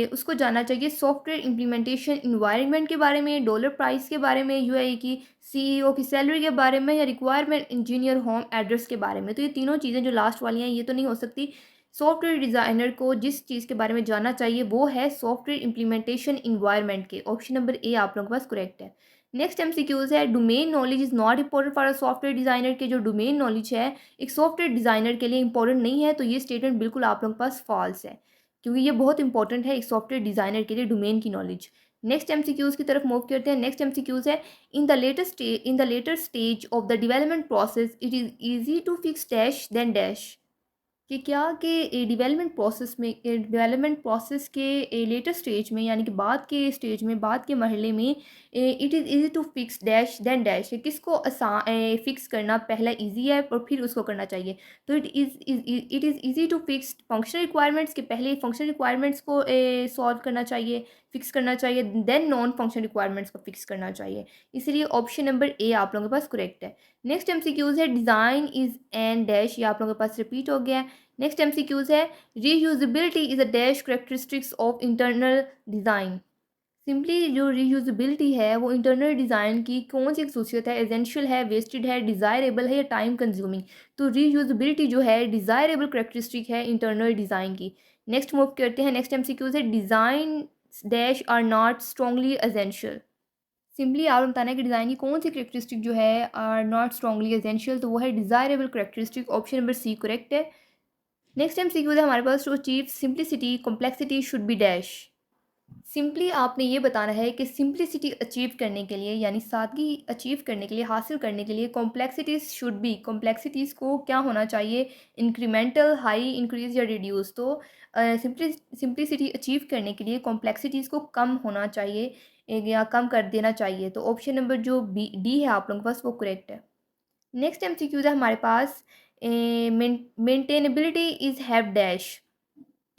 Speaker 1: उसको जानना चाहिए सॉफ्टवेयर इम्प्लीमेंटेशन इन्वायरमेंट के बारे में, डॉलर प्राइस के बारे में, यूएई की सीईओ की सैलरी के बारे में, या रिक्वायरमेंट इंजीनियर होम एड्रेस के बारे में। तो ये तीनों चीज़ें जो लास्ट वाली हैं ये तो नहीं हो सकती। सॉफ्टवेयर डिज़ाइनर को जिस चीज़ के बारे में जानना चाहिए वो है सॉफ्टवेयर इम्प्लीमेंटेशन इन्वायरमेंट के। ऑप्शन नंबर ए आप लोगों के पास करेक्ट है। नेक्स्ट एमसीक्यूज है domain knowledge is not important for a software designer, के जो डोमेन नॉलेज है एक सॉफ्टवेयर डिज़ाइनर के लिए इंपॉर्टेंट नहीं है, तो ये स्टेटमेंट बिल्कुल आप लोगों के पास फॉल्स है, क्योंकि ये बहुत इंपॉर्टेंट है एक सॉफ्टवेयर डिज़ाइनर के लिए डोमेन की नॉलेज। नेक्स्ट एमसीक्यूज़ की तरफ मूव करते हैं। नेक्स्ट एमसीक्यूज़ है in the later stage of the development process it is easy to fix dash then dash, कि क्या कि डेवलपमेंट प्रोसेस के लेटर स्टेज में, यानी कि बाद के स्टेज में, बाद के मरहले में it is easy to fix dash then dash, कि किसको फिक्स करना पहला इजी है और फिर उसको करना चाहिए। तो it is easy to fix functional requirements के पहले फंक्शनल रिक्वायरमेंट्स को सॉल्व करना चाहिए, फिक्स करना चाहिए, देन नॉन फंक्शनल रिक्वायरमेंट्स को फिक्स करना चाहिए। इसलिए ऑप्शन नंबर ए आप लोगों के पास करेक्ट है। नेक्स्ट एमसीक्यूज है डिज़ाइन इज़ एन डैश, ये आप लोगों के पास रिपीट हो गया है। नेक्स्ट एमसीक्यूज है reusability is a dash characteristics of internal design. Simply जो रीयूजेबिलिटी है वो इंटरनल डिज़ाइन की कौन सी खसूसियत है, एसेंशियल है, वेस्टेड है, डिज़ायरेबल है, या टाइम कंज्यूमिंग। तो रीयूजेबिलिटी जो है डिज़ायरेबल करेक्टरिस्टिक है इंटरनल डिज़ाइन की। नेक्स्ट मूव करते हैं। नेक्स्ट एमसीक्यूज है design dash are not strongly essential. Simply आपको बताना है कि डिज़ाइन की कौन सी करेक्टरिस्टिक जो है आर नॉट स्ट्रॉन्गली एसेंशियल, तो वो है desirable characteristic. Option number C correct है। नेक्स्ट एमसीक्यू है हमारे पास to achieve simplicity complexity should be dash. Simply आपने ये बताना है कि सिंप्लिसिटी अचीव करने के लिए, यानी सादगी अचीव करने के लिए, हासिल करने के लिए कॉम्प्लेक्सिटीज़ शुड बी, कॉम्प्लेक्सिटीज़ को क्या होना चाहिए, इंक्रीमेंटल, हाई, इंक्रीज या रिड्यूस। तो सिंप्लिसिटी अचीव करने के लिए कॉम्प्लेक्सिटीज़ को कम होना चाहिए या कम कर देना चाहिए। तो ऑप्शन नंबर जो बी डी है आप लोगों के पास वो करेक्ट है। नेक्स्ट एमसीक्यू है हमारे पास मेंटेनेबिलिटी इज़ हैव डैश।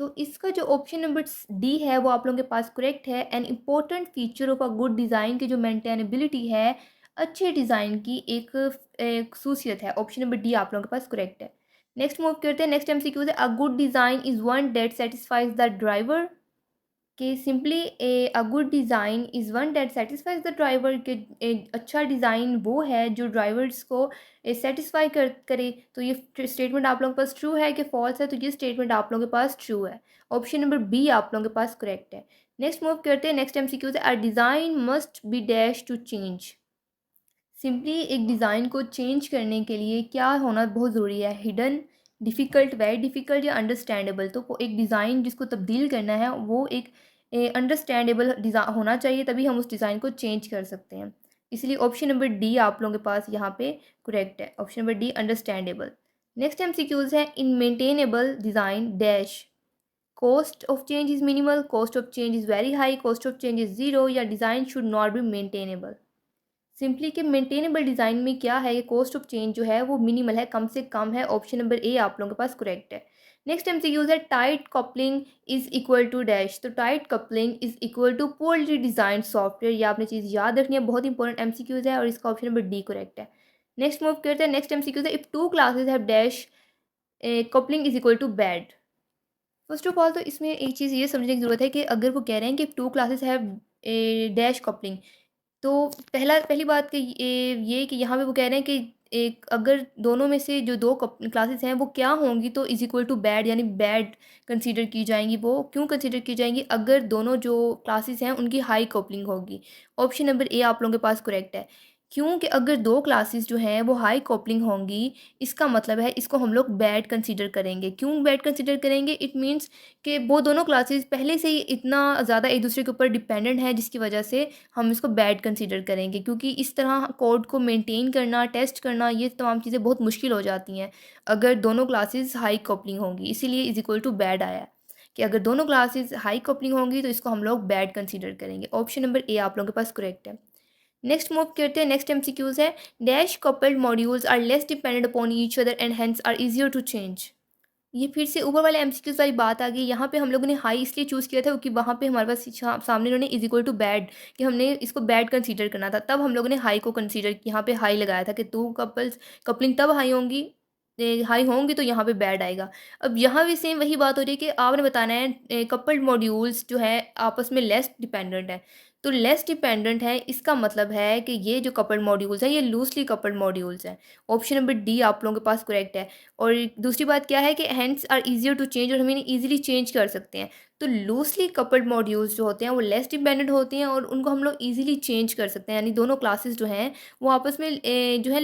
Speaker 1: तो इसका जो ऑप्शन नंबर डी है वो आप लोगों के पास करेक्ट है। An important feature of a good design की जो मेंटेनेबिलिटी है अच्छे डिज़ाइन की एक खसूसियत है। ऑप्शन नंबर डी आप लोगों के पास करेक्ट है। नेक्स्ट मूव करते हैं। नेक्स्ट एमसीक्यू है a good design is one that satisfies the driver, कि simply a good design is one that satisfies the driver, के अच्छा डिज़ाइन वो है जो ड्राइवर्स को सेटिस्फाई करे। तो ये स्टेटमेंट आप लोगों के पास ट्रू है कि फॉल्स है, तो ये स्टेटमेंट आप लोगों के पास ट्रू है। ऑप्शन नंबर बी आप लोगों के पास करेक्ट है। नेक्स्ट मूव करते हैं। नेक्स्ट एमसीक्यू है a design must be dash to change. Simply एक डिज़ाइन को चेंज करने के लिए क्या होना बहुत ज़रूरी है, हिडन, डिफ़िकल्ट, वेरी डिफ़िकल्ट, या अंडरस्टैंडेबल। तो वो एक डिज़ाइन जिसको तब्दील करना है वो एक अंडरस्टैंडेबल डिज़ा होना चाहिए, तभी हम उस डिज़ाइन को चेंज कर सकते हैं। इसलिए ऑप्शन नंबर डी आप लोगों के पास यहाँ पे करेक्ट है। Option number D understandable. Next MCQs है in maintainable design dash cost of change is minimal, cost of change is very high, cost of change is zero, या design should not be maintainable. Simply कि maintainable design में क्या है, ये cost of change जो है वो minimal है, कम से कम है। ऑप्शन नंबर ए आप लोगों के पास करेक्ट है। नेक्स्ट एमसीक्यूज है tight coupling is equal to dash. तो tight coupling is equal to poorly design software, ये आपने चीज़ याद रखनी है, बहुत इंपॉर्टेंट एमसीक्यूज है और इसका ऑप्शन नंबर डी करेक्ट है। नेक्स्ट मूव करते हैं। नेक्स्ट एमसीक्यूज है if two classes have dash coupling is equal to bad. First of all तो इसमें एक चीज़ ये समझने की ज़रूरत है कि अगर वो कह रहे हैं कि two classes have a dash coupling, तो पहली बात कि ये कि यहाँ पे वो कह रहे हैं कि एक अगर दोनों में से जो 2 क्लासेस हैं वो क्या होंगी तो इज़ इक्वल टू बैड, यानी बैड कंसीडर की जाएँगी। वो क्यों कंसीडर की जाएँगी? अगर दोनों जो क्लासेस हैं उनकी हाई कपलिंग होगी। ऑप्शन नंबर ए आप लोगों के पास करेक्ट है। क्योंकि अगर 2 क्लासेस जो हैं वो हाई कपलिंग होंगी, इसका मतलब है इसको हम लोग बैड कंसीडर करेंगे। क्यों बैड कंसीडर करेंगे? इट मीन्स कि वो दोनों क्लासेस पहले से ही इतना ज़्यादा एक दूसरे के ऊपर डिपेंडेंट है, जिसकी वजह से हम इसको बैड कंसीडर करेंगे, क्योंकि इस तरह कोड को मेंटेन करना, टेस्ट करना, ये तमाम चीज़ें बहुत मुश्किल हो जाती हैं अगर दोनों क्लासेस हाई कपलिंग होंगी। इसीलिए इज इक्वल टू बैड आया है कि अगर दोनों क्लासेस हाई कपलिंग होंगी तो इसको हम लोग बैड कंसीडर करेंगे। ऑप्शन नंबर ए आप लोगों के पास करेक्ट है। नेक्स्ट मूव करते हैं, नेक्स्ट एमसीक्यूज है, dash coupled modules are less dependent upon each other and hence are easier to change. ये फिर से ऊपर वाले एमसीक्यूज़ वाली बात आ गई। यहाँ पे हम लोगों ने हाई इसलिए चूज़ किया था क्योंकि वहाँ पे हमारे पास सामने उन्होंने इज इक्वल टू बैड, कि हमने इसको बैड कंसीडर करना था, तब हम लोगों ने हाई को कंसीडर, यहाँ पे हाई लगाया था कि टू कपल्स कपलिंग तब हाई होंगी, हाई होंगी तो यहाँ पे बैड आएगा। अब यहाँ भी सेम वही बात हो रही है कि आपने बताना है कपल्ड मॉड्यूल्स जो है आपस में लेस डिपेंडेंट है, तो लेस डिपेंडेंट है इसका मतलब है कि ये जो कपल्ड मॉड्यूल्स हैं ये लूजली कपल्ड मॉड्यूल्स हैं। ऑप्शन नंबर डी आप लोगों के पास करेक्ट है। और दूसरी बात क्या है कि hence are easier to change, और हम इन्हें ईजिली चेंज कर सकते हैं। तो लूजली कपल्ड मॉड्यूल्स जो होते हैं वो लेस डिपेंडेंट होते हैं और उनको हम लोग ईजिली चेंज कर सकते हैं, यानी दोनों क्लासेस जो हैं वो आपस में जो है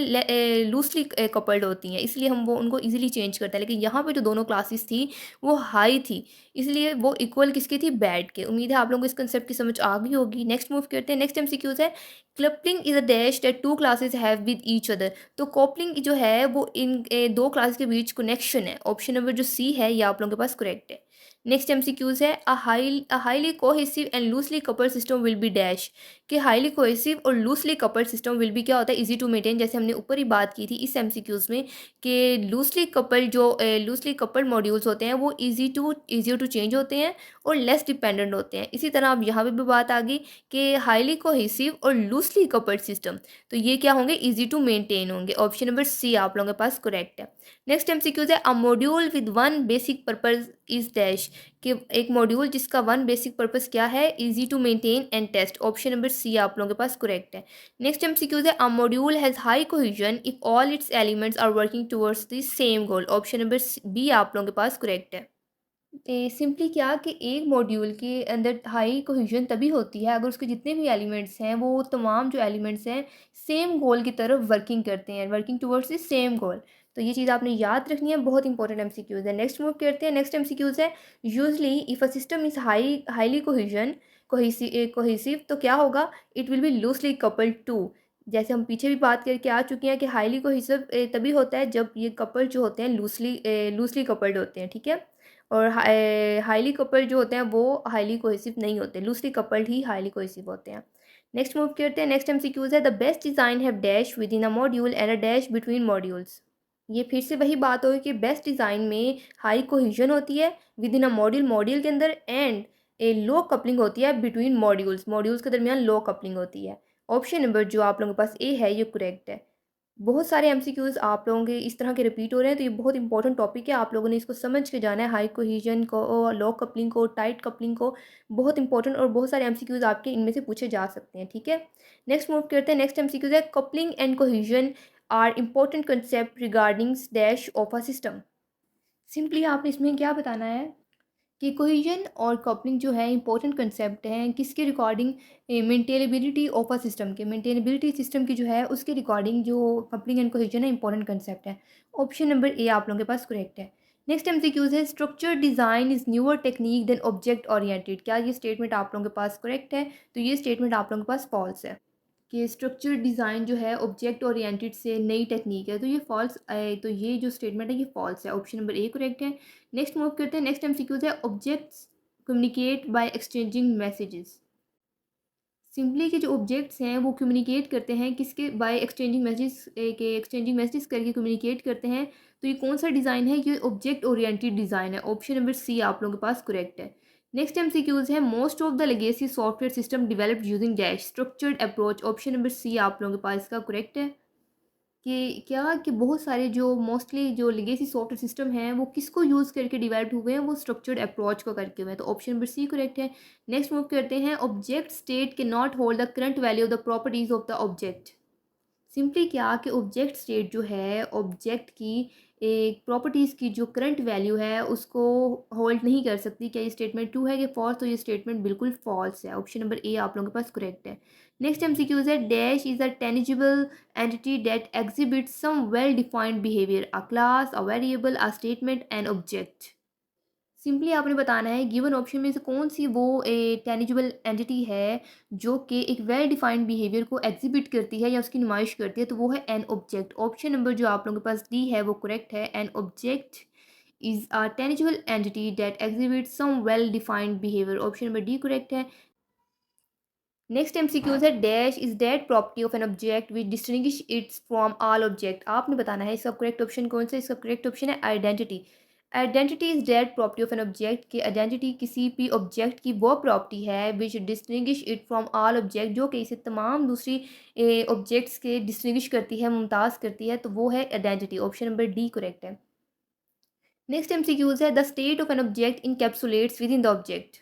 Speaker 1: लूजली कपल्ड होती हैं, इसलिए हम वो उनको ईजिली चेंज करते हैं। लेकिन यहाँ पे जो दोनों क्लासेस थी वो हाई थी, इसलिए वो इक्वल किसकी थी? बैड के। उम्मीद है आप लोगों को इस कंसेप्ट की समझ आ गई होगी। नेक्स्ट मूव करते हैं, नेक्स्ट एमसीक्यूज है, coupling is a dash that two classes have with each other. तो कॉपलिंग जो है वो इन दो क्लास के बीच कनेक्शन है। ऑप्शन नंबर जो सी है ये आप लोगों के पास करेक्ट है। नेक्स्ट एमसीक्यूज है, a highly cohesive and loosely coupled system will be dash. कि हाईली कोहेसिव और loosely coupled system will be क्या होता है? इजी टू मेंटेन, जैसे हमने ऊपर ही बात की थी इस एमसीक्यूज में कि लूजली कपल्ड मॉड्यूल्स होते हैं वो ईजी टू चेंज होते हैं और लेस डिपेंडेंट होते हैं। इसी तरह अब यहाँ पे भी बात आ गई कि हाईली कोहेसिव और लूजली कपल्ड सिस्टम, तो ये क्या होंगे? इजी टू मेंटेन होंगे। ऑप्शन नंबर सी आप लोगों के पास करेक्ट है। नेक्स्ट एमसीक्यूज है, a module with one basic purpose is dash. कि एक मॉड्यूल जिसका वन बेसिक पर्पज क्या है? Easy to maintain and test. Option number C आप लोगों के पास करेक्ट है। नेक्स्ट एमसीक्यूज है, a module has high cohesion if all its elements are working towards the same goal. Option number B आप लोगों के पास करेक्ट है। सिंपली क्या कि एक मॉड्यूल के अंदर हाई कोहेजन तभी होती है अगर उसके जितने भी एलिमेंट्स हैं वो तमाम जो एलिमेंट्स हैं सेम गोल की तरफ वर्किंग करते हैं, working towards the same goal. तो ये चीज़ आपने याद रखनी है, बहुत इंपॉर्टेंट एमसीक्यूज है। नेक्स्ट मूव करते हैं, नेक्स्ट एमसीक्यूज है, usually if a system is highly cohesive तो क्या होगा? It will be loosely coupled too. जैसे हम पीछे भी बात करके आ चुके हैं कि हाईली कोहेसिव तभी होता है जब ये कपल जो होते हैं लूजली कपल्ड होते हैं, ठीक है। और हाईली कपल्ड जो होते हैं वो हाईली कोहेसिव नहीं होते, लूजली कपल्ड ही हाईली कोहेसिव होते हैं। नेक्स्ट मूव करते हैं, नेक्स्ट एमसीक्यूज है, the best design have dash with in a module and a dash between modules. ये फिर से वही बात होगी कि बेस्ट डिज़ाइन में हाई कोहेजन होती है with in a module, module के अंदर, एंड ए लो कपलिंग होती है बिटवीन मॉड्यूल्स, मॉड्यूल्स के दरमियान लो कपलिंग होती है। ऑप्शन नंबर जो आप लोगों के पास ए है ये करेक्ट है। बहुत सारे एमसीक्यूज़ आप लोगों के इस तरह के रिपीट हो रहे हैं, तो ये बहुत इंपॉर्टेंट टॉपिक है, आप लोगों ने इसको समझ के जाना है। हाई कोहेजन को, लो कपलिंग को, टाइट कपलिंग को, बहुत इंपॉर्टेंट, और बहुत सारे एमसीक्यूज़ आपके इनमें से पूछे जा सकते हैं, ठीक है। नेक्स्ट मूव करते हैं, नेक्स्ट एमसीक्यूज़ है, coupling and cohesion are important concept regarding dash of a system. Simply आपने इसमें क्या बताना है कि कोहेजन और कपलिंग जो है इंपॉर्टेंट कंसेप्ट हैं किसके regarding? Maintainability of a system के, मेंटेनेबिलिटी सिस्टम की जो है उसके रिकॉर्डिंग जो कपलिंग एंड कोहेजन है इंपॉर्टेंट कंसेप्ट है। ऑप्शन नंबर ए आप लोगों के पास करेक्ट है। नेक्स्ट एमसीक्यूज है, structure design is newer technique than object oriented. क्या ये स्टेटमेंट आप लोगों के पास करेक्ट है? तो ये स्टेटमेंट आप लोगों के पास फॉल्स है कि स्ट्रक्चर डिज़ाइन जो है ऑब्जेक्ट ओरिएंटेड से नई टेक्निक है, तो ये फॉल्स, तो ये जो स्टेटमेंट है ये फॉल्स है। ऑप्शन नंबर ए करेक्ट है। नेक्स्ट मूव करते हैं, नेक्स्ट एमसीक्यूज है, objects communicate by exchanging messages. Simply कि जो ऑब्जेक्ट्स हैं वो कम्युनिकेट करते हैं किसके? बाय एक्सचेंजिंग मैसेज के, एक्सचेंजिंग मैसेज करके कम्युनिकेट करते हैं। तो ये कौन सा डिज़ाइन है? ये ऑब्जेक्ट ओरिएंटेड डिज़ाइन है। ऑप्शन नंबर सी आप लोगों के पास करेक्ट है। नेक्स्ट एमसीक्यूज है, most of the legacy software system developed using dash structured approach. Option number C आप लोगों के पास इसका करेक्ट है। कि क्या कि बहुत सारे जो मोस्टली जो लेगेसी सॉफ्टवेयर सिस्टम हैं वो किसको यूज़ करके डिवेल्प हुए हैं, वो स्ट्रक्चर्ड अप्रोच को करके हुए हैं। तो ऑप्शन नंबर सी करेक्ट है। नेक्स्ट मूव करते हैं, ऑब्जेक्ट स्टेट के not hold the current value of the properties of the object. Simply क्या कि ऑब्जेक्ट स्टेट जो है ऑब्जेक्ट की एक प्रॉपर्टीज़ की जो करंट वैल्यू है उसको होल्ड नहीं कर सकती। क्या ये स्टेटमेंट ट्रू है कि फॉल्स? तो ये स्टेटमेंट बिल्कुल फॉल्स है। ऑप्शन नंबर ए आप लोगों के पास करेक्ट है। नेक्स्ट एमसीक्यूज है, dash is a tangible entity that exhibits some well defined behaviour, a class, a variable, a statement, an object. Simply आपने बताना है गिवन ऑप्शन में से कौन सी वो टेनिजिबल एंटिटी है जो कि एक वेल डिफाइंड बिहेवियर को एग्जिबिट करती है या उसकी नुमाइश करती है। तो वो है एन ऑब्जेक्ट। ऑप्शन नंबर जो आप लोगों के पास डी है वो करेक्ट है। An object is a tangible entity that exhibit some well defined behaviour. Option number D correct है। नेक्स्ट एमसीक्यूज है, dash is that property of an object which distinguish its from all object. आपने बताना है इसका correct option कौन सा। इसका correct option है identity. Identity is that property of an object कि आइडेंटिटी किसी भी ऑब्जेक्ट की वो प्रॉपर्टी है which distinguish it from all object, जो कि इसे तमाम दूसरी ऑब्जेक्ट्स के डिस्टिंग्विश करती है, मुमताज़ करती है। तो वो है identity. Option number D correct है। नेक्स्ट एमसीक्यूज है, the state of an object encapsulates within the object.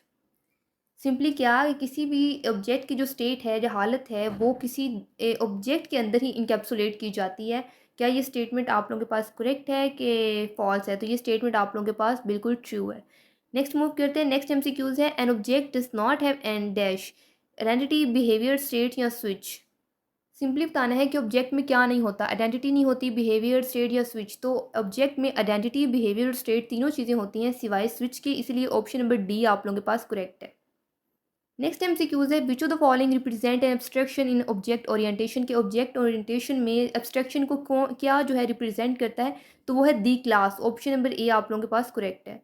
Speaker 1: Simply क्या कि किसी भी ऑब्जेक्ट की जो स्टेट है, जो हालत है, वो किसी ऑब्जेक्ट के अंदर ही इनकैप्सुलेट की जाती है। क्या ये स्टेटमेंट आप लोगों के पास करेक्ट है कि फॉल्स है? तो ये स्टेटमेंट आप लोगों के पास बिल्कुल ट्रू है। नेक्स्ट मूव करते हैं। नेक्स्ट एमसीक्यूज है, an object does not have an dash identity, behaviour, state या स्विच। सिंपली बताना है कि ऑब्जेक्ट में क्या नहीं होता। आइडेंटिटी नहीं होती, बिहेवियर, स्टेट या स्विच। तो ऑब्जेक्ट में आइडेंटिटी, बिहेवियर और स्टेट तीनों चीज़ें होती हैं सिवाय स्विच के, इसलिए ऑप्शन नंबर डी आप लोगों के पास करेक्ट है। नेक्स्ट एमसीक्यूज है, विच of the following represent N abstraction in object orientation के ऑब्जेक्ट ओरिएंटेशन में एब्स्ट्रैक्शन को क्या जो है रिप्रेजेंट करता है? तो वो है the class. Option number A आप लोगों के पास करेक्ट है।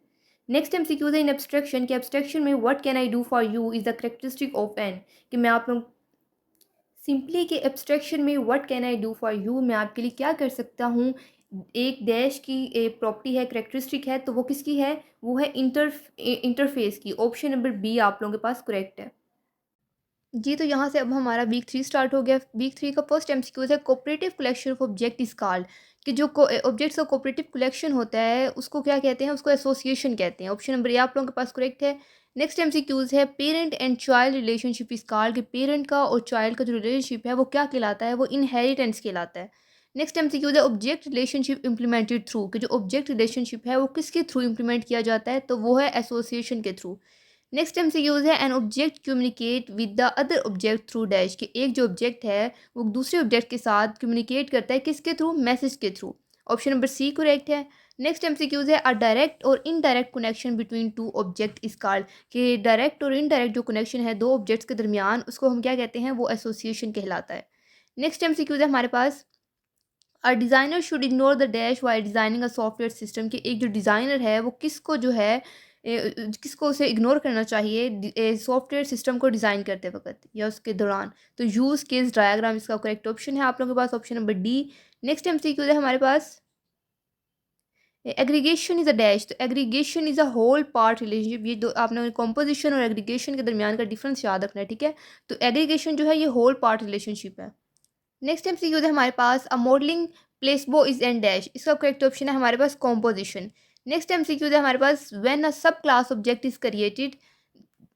Speaker 1: नेक्स्ट एमसीक्यूज है, इन एब्स्ट्रैक्शन के एब्स्ट्रैक्शन में what can I do for you is the characteristic of an. कि मैं आप लोग सिंपली के एब्स्ट्रैक्शन में what can I do for you, मैं आपके लिए क्या कर सकता हूँ, एक डैश की एक प्रॉपर्टी है, करेक्टरिस्टिक है। तो वो किसकी है? वो है इंटरफेस की। ऑप्शन नंबर बी आप लोगों के पास करेक्ट है। जी, तो यहाँ से अब हमारा वीक 3 स्टार्ट हो गया। वीक 3 का फर्स्ट एमसीक्यू है, cooperative collection of object is called. कि जो ऑब्जेक्ट्स का कोऑपरेटिव कलेक्शन होता है उसको क्या कहते हैं? उसको एसोसिएशन कहते हैं। ऑप्शन नंबर ए आप लोगों के पास करेक्ट है। नेक्स्ट एमसीक्यूज है, parent and child relationship is called. कि पेरेंट का और चाइल्ड का जो रिलेशनशिप है वो क्या कहलाता है? वो इनहेरिटेंस कहलाता है। नेक्स्ट एमसीक्यूज है, ऑब्जेक्ट रिलेशनशिप इम्प्लीमेंटेड थ्रू। कि जो ऑब्जेक्ट रिलेशनशिप है वो किसके थ्रू इम्प्लीमेंट किया जाता है? तो वो है एसोसिएशन के थ्रू। नेक्स्ट एमसीक्यूज है, an object communicate with the other object through dash. कि एक जो ऑब्जेक्ट है वो दूसरे ऑब्जेक्ट के साथ कम्युनिकेट करता है, किसके थ्रू? मैसेज के through. Option number C correct है। नेक्स्ट एमसीक्यूज है, अ डायरेक्ट और indirect connection between two object is called. कि डायरेक्ट और इनडायरेक्ट जो कनेक्शन है दो ऑब्जेक्ट्स के दरमियान, उसको हम क्या कहते हैं? वो एसोसिएशन कहलाता है। नेक्स्ट एमसीक्यूज है हमारे पास, a designer should ignore the dash while designing a software system. कि एक जो डिज़ाइनर है वो किसको जो है किसको उसे इग्नोर करना चाहिए सॉफ्टवेयर सिस्टम को डिज़ाइन करते वक्त या उसके दौरान? तो यूज़ केस डायग्राम इसका करेक्ट ऑप्शन है आप लोगों के पास। Option number D. Next MCQ है हमारे पास, एग्रीगेशन इज अ डैश। तो aggregation is a whole part relationship. ये दो आपने कॉम्पोजिशन और एग्रीगेशन के दरमियान का डिफरेंस याद रखना है, ठीक है। तो एग्रीगेशन जो है ये होल पार्ट रिलेशनशिप है। नेक्स्ट एमसीक्यू है हमारे पास, a modelling placebo is an dash. इसका करेक्ट ऑप्शन है हमारे पास कॉम्पोजिशन। नेक्स्ट एमसीक्यू है हमारे पास, व्हेन अ सब क्लास ऑब्जेक्ट इज क्रिएटेड।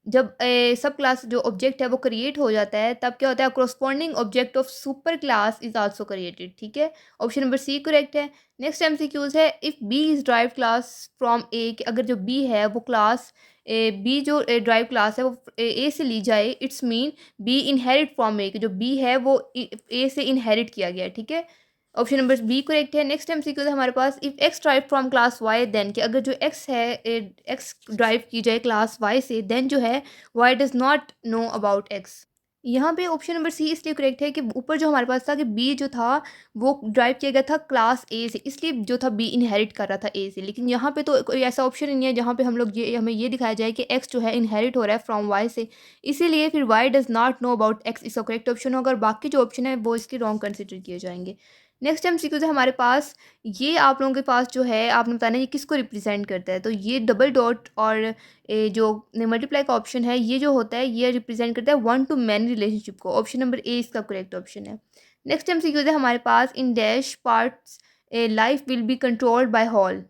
Speaker 1: जब सब क्लास जो ऑब्जेक्ट है वो क्रिएट हो जाता है तब क्या होता है? Corresponding object of super class is also created, ठीक है। ऑप्शन नंबर सी करेक्ट है। नेक्स्ट एमसीक्यूज है, if B is drive class from A. अगर जो बी है वो क्लास बी जो ड्राइव क्लास है वो ए से ली जाए, it's mean B inherit from A. कि जो बी है वो ए से इनहेरिट किया गया है, ठीक है। ऑप्शन नंबर बी करेक्ट है। नेक्स्ट एमसीक्यू है हमारे पास, if X drive from class Y then. कि अगर जो एक्स है एक्स ड्राइव की जाए क्लास वाई से, देन जो है why does not know about x. यहाँ पे ऑप्शन नंबर सी इसलिए करेक्ट है कि ऊपर जो हमारे पास था कि बी जो था वो ड्राइव किया गया था क्लास ए से, इसलिए जो था बी इनहेरिट कर रहा था ए से। लेकिन यहाँ पे तो कोई ऐसा ऑप्शन ही नहीं है जहाँ पे हम लोग ये हमें ये दिखाया जाए कि एक्स जो है इनहेरिट हो रहा है फ्रॉम वाई से। इसीलिए फिर why does not know about x इसका करेक्ट ऑप्शन होगा, और बाकी जो ऑप्शन है वो इसके रॉन्ग कंसिडर किए जाएंगे। नेक्स्ट एमसीक्यू है हमारे पास, ये आप लोगों के पास जो है आपने बताना है ये किसको रिप्रेजेंट करता है। तो ये डबल डॉट और जो मल्टीप्लाई का ऑप्शन है ये जो होता है ये रिप्रेजेंट करता है वन टू मैनी रिलेशनशिप को। ऑप्शन नंबर ए इसका करेक्ट ऑप्शन है। नेक्स्ट MCQ है हमारे पास, in dash parts a life will be controlled by whole.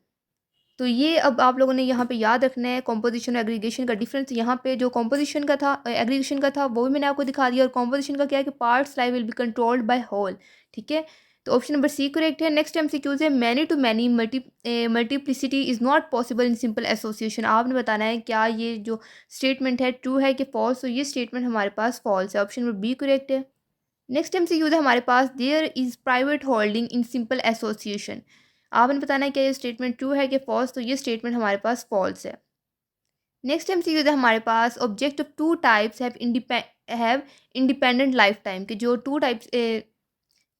Speaker 1: तो ये अब आप लोगों ने यहाँ पे याद रखना है कॉम्पोजिशन और एग्रीगेशन का डिफरेंस। यहाँ पे जो कॉम्पोजिशन का था, एग्रीगेशन का था, वो भी मैंने आपको दिखा दिया, और कॉम्पोजिशन का क्या है कि parts life will be controlled by whole. ठीक है, तो ऑप्शन नंबर सी करेक्ट है। नेक्स्ट MCQs है, many to many multiplicity is not possible in simple association. आपने बताना है क्या ये जो स्टेटमेंट है ट्रू है कि फॉल्स। तो ये स्टेटमेंट हमारे पास फॉल्स है, ऑप्शन नंबर बी करेक्ट है। नेक्स्ट MCQ है हमारे पास, there is private holding in simple association. आपने बताना है क्या ये स्टेटमेंट ट्रू है कि फॉल्स। तो ये स्टेटमेंट हमारे पास फॉल्स है। नेक्स्ट MCQ है हमारे पास, object of two types have independent life time. के जो टू टाइप्स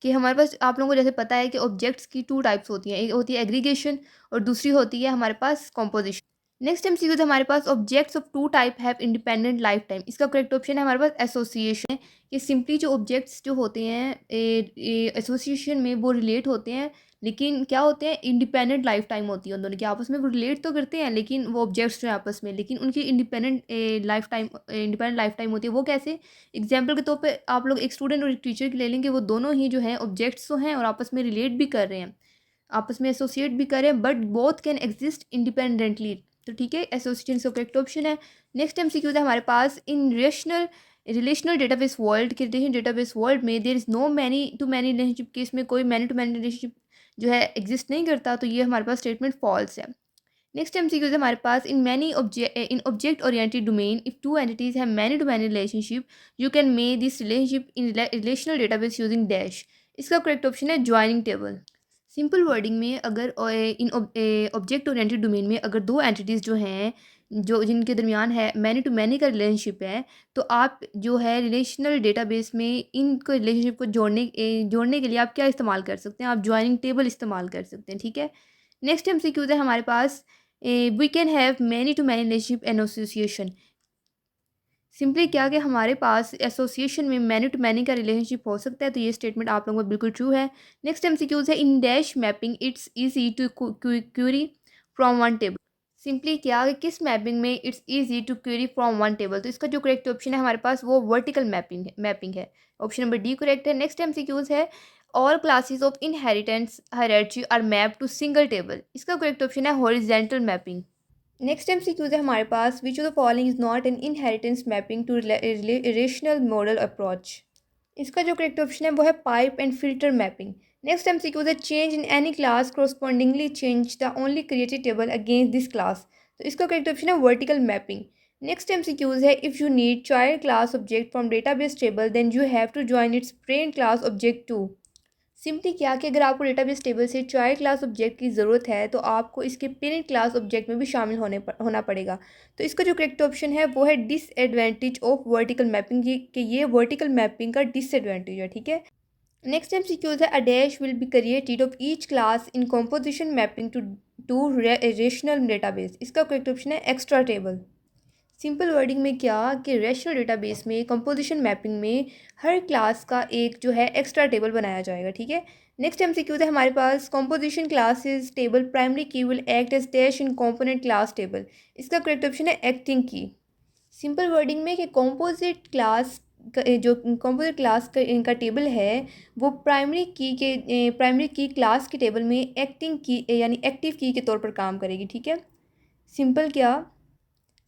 Speaker 1: कि हमारे पास, आप लोगों को जैसे पता है कि ऑब्जेक्ट्स की टू टाइप्स होती हैं, एक होती है एग्रीगेशन और दूसरी होती है हमारे पास कॉम्पोजिशन। नेक्स्ट MCQ है हमारे पास, objects of two type have independent life time. इसका करेक्ट ऑप्शन है हमारे पास एसोसिएशन है। कि सिंपली जो ऑब्जेक्ट्स जो होते हैं एसोसिएशन में वो रिलेट होते हैं, लेकिन क्या होते हैं, इंडिपेंडेंट लाइफ टाइम होती है उन दोनों की आपस में। वो रिलेट तो करते हैं लेकिन वो ऑब्जेक्ट्स जो है आपस में, लेकिन उनकी इंडिपेंडेंट लाइफ टाइम होती है। वो कैसे? एग्जाम्पल के तौर पे आप लोग एक स्टूडेंट और एक टीचर की ले लेंगे, वो दोनों ही जो है ऑब्जेक्ट्स तो हैं और आपस में रिलेट भी कर रहे हैं, आपस में एसोसिएट भी करें, but both can exist independently. तो ठीक है, एसोसिएशन का करेक्ट ऑप्शन है। नेक्स्ट MCQ है हमारे पास, इन रिलेशनल डेटाबेस वर्ल्ड के रिलेशन डेटाबेस वर्ल्ड में there is no many to many relationship के, इसमें कोई मैनी टू मैनी रिलेशनशिप जो है एग्जिस्ट नहीं करता। तो ये हमारे पास स्टेटमेंट फॉल्स है। नेक्स्ट MCQ है हमारे पास, in object oriented domain if two entities have many to many relationship you can make this relationship in relational database using dash. इसका करेक्ट ऑप्शन है ज्वाइनिंग टेबल। सिंपल वर्डिंग में अगर इन object oriented domain में अगर दो entities जो हैं, जो जिनके दरमियान है मैनी टू मैनी का रिलेशनशिप है, तो आप जो है रिलेशनल डेटाबेस में इनको रिलेशनशिप को जोड़ने के लिए आप क्या इस्तेमाल कर सकते हैं? आप ज्वाइनिंग टेबल इस्तेमाल कर सकते हैं। ठीक है, नेक्स्ट MCQ है हमारे पास, we can have many to many relationship and association. Simply क्या कि हमारे पास एसोसिएशन में मैनी टू मैनी का रिलेशनशिप हो सकता है। तो ये स्टेटमेंट आप लोगों को बिल्कुल ट्रू है। नेक्स्ट MCQs है, in dash mapping it's easy to query from one table. Simply क्या कि किस मैपिंग में it's easy to query from one table. तो इसका जो करेक्ट ऑप्शन है हमारे पास वो वर्टिकल मैपिंग है, ऑप्शन नंबर डी करेक्ट है। नेक्स्ट MCQs है, all classes of inheritance hierarchy are map to single table. इसका करेक्ट ऑप्शन है हॉरिजेंटल मैपिंग। नेक्स्ट MCQ है हमारे पास, which of the following is not an inheritance mapping to relational model approach. इसका जो correct option है वो है pipe and filter mapping. Next MCQ है, change in any class correspondingly change the only created table against this class. तो इसका correct option है vertical mapping. Next MCQs है, if you need child class object from database table then you have to join its parent class object too. Simply क्या कि अगर आपको database table से child class object की ज़रूरत है तो आपको इसके पेरेंट क्लास ऑब्जेक्ट में भी शामिल होना पड़ेगा। तो इसका जो करेक्ट ऑप्शन है वो है डिसएडवांटेज ऑफ वर्टिकल मैपिंग, कि ये वर्टिकल मैपिंग का डिसएडवांटेज है। ठीक है, नेक्स्ट MCQ है, a dash will be created of each class in composition mapping to relational database. इसका करेक्ट ऑप्शन है एक्स्ट्रा टेबल। सिंपल वर्डिंग में क्या कि रेशनल डेटाबेस में कंपोजिशन मैपिंग में हर क्लास का एक जो है एक्स्ट्रा टेबल बनाया जाएगा। ठीक है, नेक्स्ट MCQ है हमारे पास, composition classes table primary key will act as dash in component class table. इसका करेक्ट ऑप्शन है एक्टिंग की। सिंपल वर्डिंग में कि जो कंपोजिट क्लास का इनका टेबल है वो प्राइमरी की क्लास के टेबल में एक्टिंग की यानी एक्टिव की के तौर पर काम करेगी। ठीक है, सिंपल क्या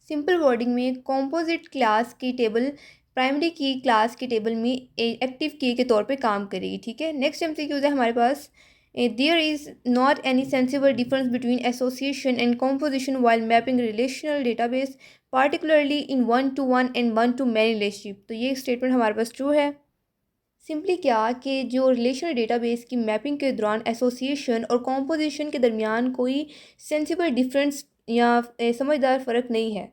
Speaker 1: सिंपल वर्डिंग में कंपोजिट क्लास की टेबल प्राइमरी की क्लास के टेबल में एक्टिव की के तौर पे काम करेगी। ठीक है, नेक्स्ट MCQ है हमारे पास, there is not any sensible difference between association and composition while mapping relational database particularly in one to one and one to many relationship. तो ये स्टेटमेंट हमारे पास ट्रू है। सिंपली क्या कि जो रिलेशनल डेटाबेस की मैपिंग के दौरान एसोसिएशन और कंपोजिशन के दरमियान कोई सेंसिबल डिफरेंस या समझदार फ़र्क नहीं है,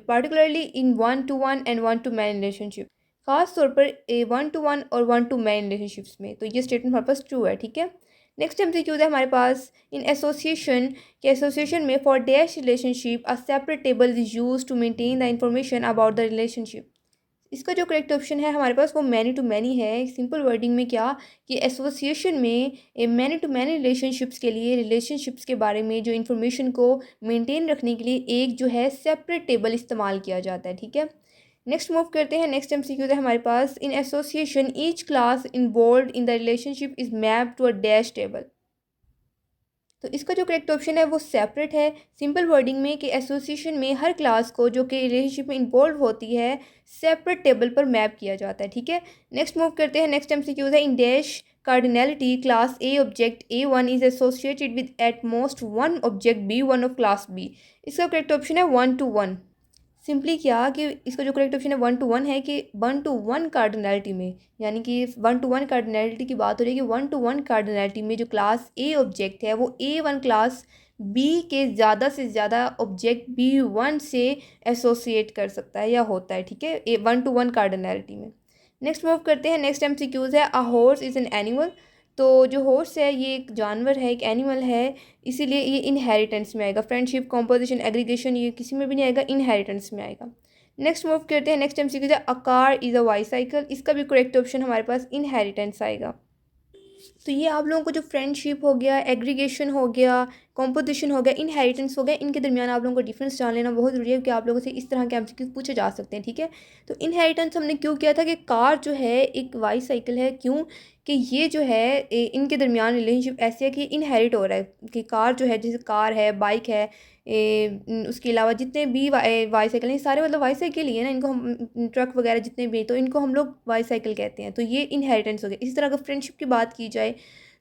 Speaker 1: particularly in one to one and one to many relationship, खास तौर पर वन टू वन और वन टू मैन रिलेशनशिप्स में। तो ये स्टेटमेंट हमारे पास ट्रू है। ठीक है, नेक्स्ट MCQ है हमारे पास, इन एसोसिएशन में for dash relationship a separate table is use to maintain the information about the relationship. इसका जो करेक्ट ऑप्शन है हमारे पास वो मैनी टू मैनी है। सिंपल वर्डिंग में क्या कि एसोसिएशन में मैनी टू मैनी रिलेशनशिप्स के लिए रिलेशनशिप्स के बारे में जो इन्फॉर्मेशन को मेंटेन रखने के लिए एक जो है सेपरेट टेबल इस्तेमाल किया जाता है। ठीक है, नेक्स्ट मूव करते हैं, नेक्स्ट एमसीक्यू है हमारे पास, in association each class involve in the relationship is map to a dash table. तो इसका जो करेक्ट ऑप्शन है वो सेपरेट है। सिंपल वर्डिंग में कि एसोसिएशन में हर क्लास को जो कि रिलेशनशिप में इन्वॉल्व होती है सेपरेट टेबल पर मैप किया जाता है, ठीक है। नेक्स्ट मूव करते हैं, नेक्स्ट एमसीक्यू है, in dash cardinality class A object A1 is associated with at most one object B1 of class B. इसका करेक्ट ऑप्शन है 1 to 1। सिंपली क्या कि इसका जो करेक्ट ऑप्शन है 1 to 1 है कि 1 to 1 कार्डिनलिटी में, यानी कि 1 to 1 कार्डिनलिटी की बात हो रही है कि 1 to 1 कार्डिनलिटी में जो क्लास ए ऑब्जेक्ट है वो A1 क्लास बी के ज़्यादा से ज़्यादा ऑब्जेक्ट B1 से एसोसिएट कर सकता है या होता है, ठीक है, 1 to 1 कार्डिनलिटी में। नेक्स्ट मूव करते हैं, नेक्स्ट एमसीक्यूज है, a horse is an animal. तो जो हॉर्स है ये एक जानवर है, एक एनिमल है, इसीलिए ये इनहेरिटेंस में आएगा। फ्रेंडशिप, कॉम्पोजिशन, एग्रीगेशन ये किसी में भी नहीं आएगा, इनहेरिटेंस में आएगा। नेक्स्ट मूव करते हैं, नेक्स्ट एमसीक्यू है, a car is a bicycle. इसका भी करेक्ट ऑप्शन हमारे पास इनहेरिटेंस आएगा। तो ये आप लोगों को जो फ्रेंडशिप हो गया, एग्रीगेशन हो गया, कॉम्पोजिशन हो गया, इनहेरिटेंस हो गया, इनके दरमियान आप लोगों को डिफरेंस जान लेना बहुत ज़रूरी है कि आप लोगों से इस तरह के एमसीक्यू पूछे जा सकते हैं, ठीक है। तो इनहेरिटेंस हमने क्यों किया था कि कार जो है एक वाई साइकिल है, क्यों कि ये जो है इनके दरमियान रिलेशनशिप ऐसे है कि इनहेरिट हो रहा है कि कार जो है, जैसे कार है, बाइक है, उसके अलावा जितने भी वाई साइकिल हैं सारे मतलब वाई साइकिल ही है ना, इनको हम ट्रक वगैरह जितने भी तो इनको हम लोग वाई साइकिल कहते हैं। तो ये इनहेरिटेंस हो गया। इसी तरह अगर फ्रेंडशिप की बात की जाए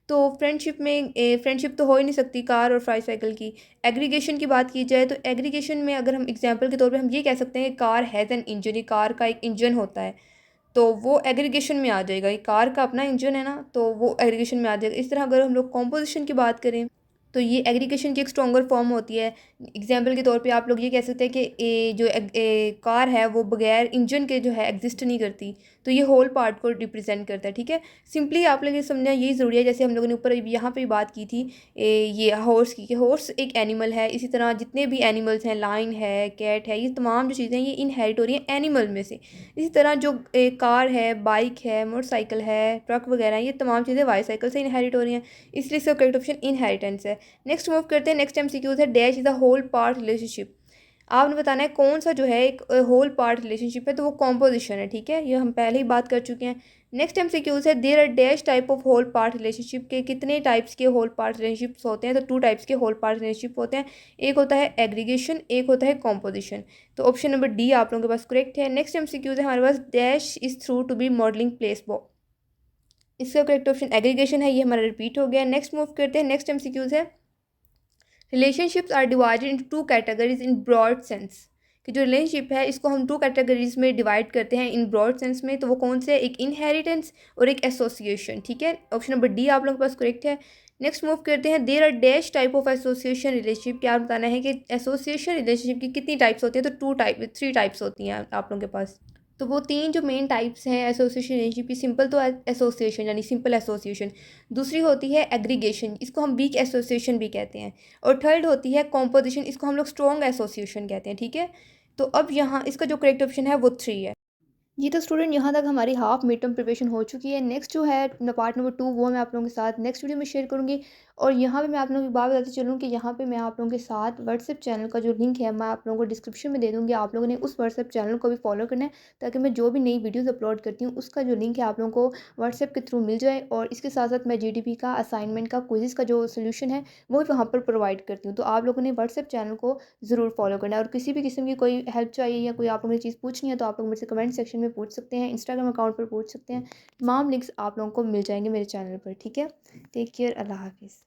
Speaker 1: तो फ्रेंडशिप में फ्रेंडशिप तो हो ही नहीं सकती कार और वाई साइकिल की। एग्रीगेशन की बात की जाए तो एग्रीगेशन में अगर हम एग्जांपल के तौर पे हम ये कह सकते हैं कि कार हैज़ एन इंजन, ये कार का एक इंजन होता है, तो वो एग्रीगेशन में आ जाएगा। ये कार का अपना इंजन है ना, तो वो एग्रीगेशन में आ जाएगा। इस तरह अगर हम लोग कॉम्पोजिशन की बात करें तो ये एग्रीगेशन की एक स्ट्रॉन्गर फॉर्म होती है। एग्जाम्पल के तौर पे आप लोग ये कह सकते हैं कि जो कार है वो बगैर इंजन के जो है एग्जिस्ट नहीं करती, तो ये होल पार्ट को रिप्रेजेंट करता है, ठीक है। सिंपली आप लोग ये समझना यही ज़रूरी है, जैसे हम लोगों ने ऊपर यहाँ पे बात की थी ये हॉर्स की, कि हॉर्स एक एनिमल है। इसी तरह जितने भी एनिमल्स हैं, लाइन है, कैट है, ये तमाम जो चीज़ें ये इनहेरिट हो रही हैं एनिमल में से। इसी तरह जो कार है, बाइक है, मोटरसाइकिल है, ट्रक वगैरह, ये तमाम चीज़ें वाई साइकिल से इनहेरिट हो रही हैं, इसलिए इसका करेक्ट ऑप्शन इनहेरिटेंस है। नेक्स्ट मूव करते हैं, नेक्स्ट एमसीक्यूज है, dash is a whole part relationship. आपने बताना है कौन सा जो है एक होल पार्ट रिलेशनशिप है, तो वो कॉम्पोजिशन है, ठीक है, ये हम पहले ही बात कर चुके हैं। नेक्स्ट एमसीक्यूज है, there are dash type of whole part relationship के कितने टाइप्स के होल पार्ट रिलेशनशिप्स होते हैं, तो 2 टाइप्स के होल पार्ट रिलेशनशिप होते हैं। एक होता है एग्रीगेशन, एक होता है कॉम्पोजिशन। तो ऑप्शन नंबर डी आप लोगों के पास करेक्ट है। नेक्स्ट एमसीक्यूज है हमारे पास, dash is through to be modelling placebo. इसका करेक्ट ऑप्शन एग्रीगेशन है, ये हमारा रिपीट हो गया। नेक्स्ट मूव करते हैं, नेक्स्ट एमसीक्यूज है, relationships are divided in 2 categories in broad sense. कि जो रिलेशनशिप है इसको हम 2 कैटेगरीज में डिवाइड करते हैं इन ब्रॉड सेंस में, तो वो कौन से, एक इनहेरिटेंस और एक एसोसिएशन, ठीक है। ऑप्शन नंबर डी आप लोगों के पास करेक्ट है। नेक्स्ट मूव करते हैं, there are dash type of association relationship. क्या बताना है कि एसोसिएशन रिलेशनशिप की कितनी टाइप्स होती हैं, तो 3 टाइप्स होती हैं आप लोगों के पास। तो वो 3 जो मेन टाइप्स हैं एसोसिएशन रिलेशनशिप की, सिंपल तो एसोसिएशन यानी सिंपल एसोसिएशन, दूसरी होती है एग्रीगेशन, इसको हम वीक एसोसिएशन भी कहते हैं, और थर्ड होती है कॉम्पोजिशन, इसको हम लोग स्ट्रॉन्ग एसोसिएशन कहते हैं, ठीक है। तो अब यहाँ इसका जो करेक्ट ऑप्शन है वो 3 है। जी तो स्टूडेंट यहाँ तक हमारी हाफ मिड टर्म प्रिपरेशन हो चुकी है। नेक्स्ट जो है पार्ट नंबर 2 वो मैं आप लोगों के साथ नेक्स्ट वीडियो में शेयर करूँगी। और यहाँ पे मैं आप लोगों की बात बताती चलूँ कि यहाँ पे मैं आप लोगों के साथ व्हाट्सएप चैनल का जो लिंक है मैं आप लोगों को डिस्क्रिप्शन में दे दूँगी। आप लोगों ने उस व्हाट्सएप चैनल को भी फॉलो करना है, ताकि मैं जो भी नई वीडियोज़ अपलोड करती हूँ उसका जो लिंक है आप लोगों को व्हाट्सएप के थ्रू मिल जाए। और इसके साथ साथ मैं जीडीपी का असाइनमेंट का क्विज़ का जो सोल्यूशन है वो भी वहाँ पर प्रोवाइड करती हूँ। तो आप लोगों ने व्हाट्सएप चैनल को ज़रूर फॉलो करना है। और किसी भी किस्म की कोई हेल्प चाहिए या कोई आप लोगों ने चीज़ पूछनी है तो आप लोग मेरे से कमेंट सेक्शन में पूछ सकते हैं, इंस्टाग्राम अकाउंट पर पूछ सकते हैं। तमाम लिंक्स आप लोगों को मिल जाएंगे मेरे चैनल पर, ठीक है। टेक केयर, अल्लाह हाफिज़।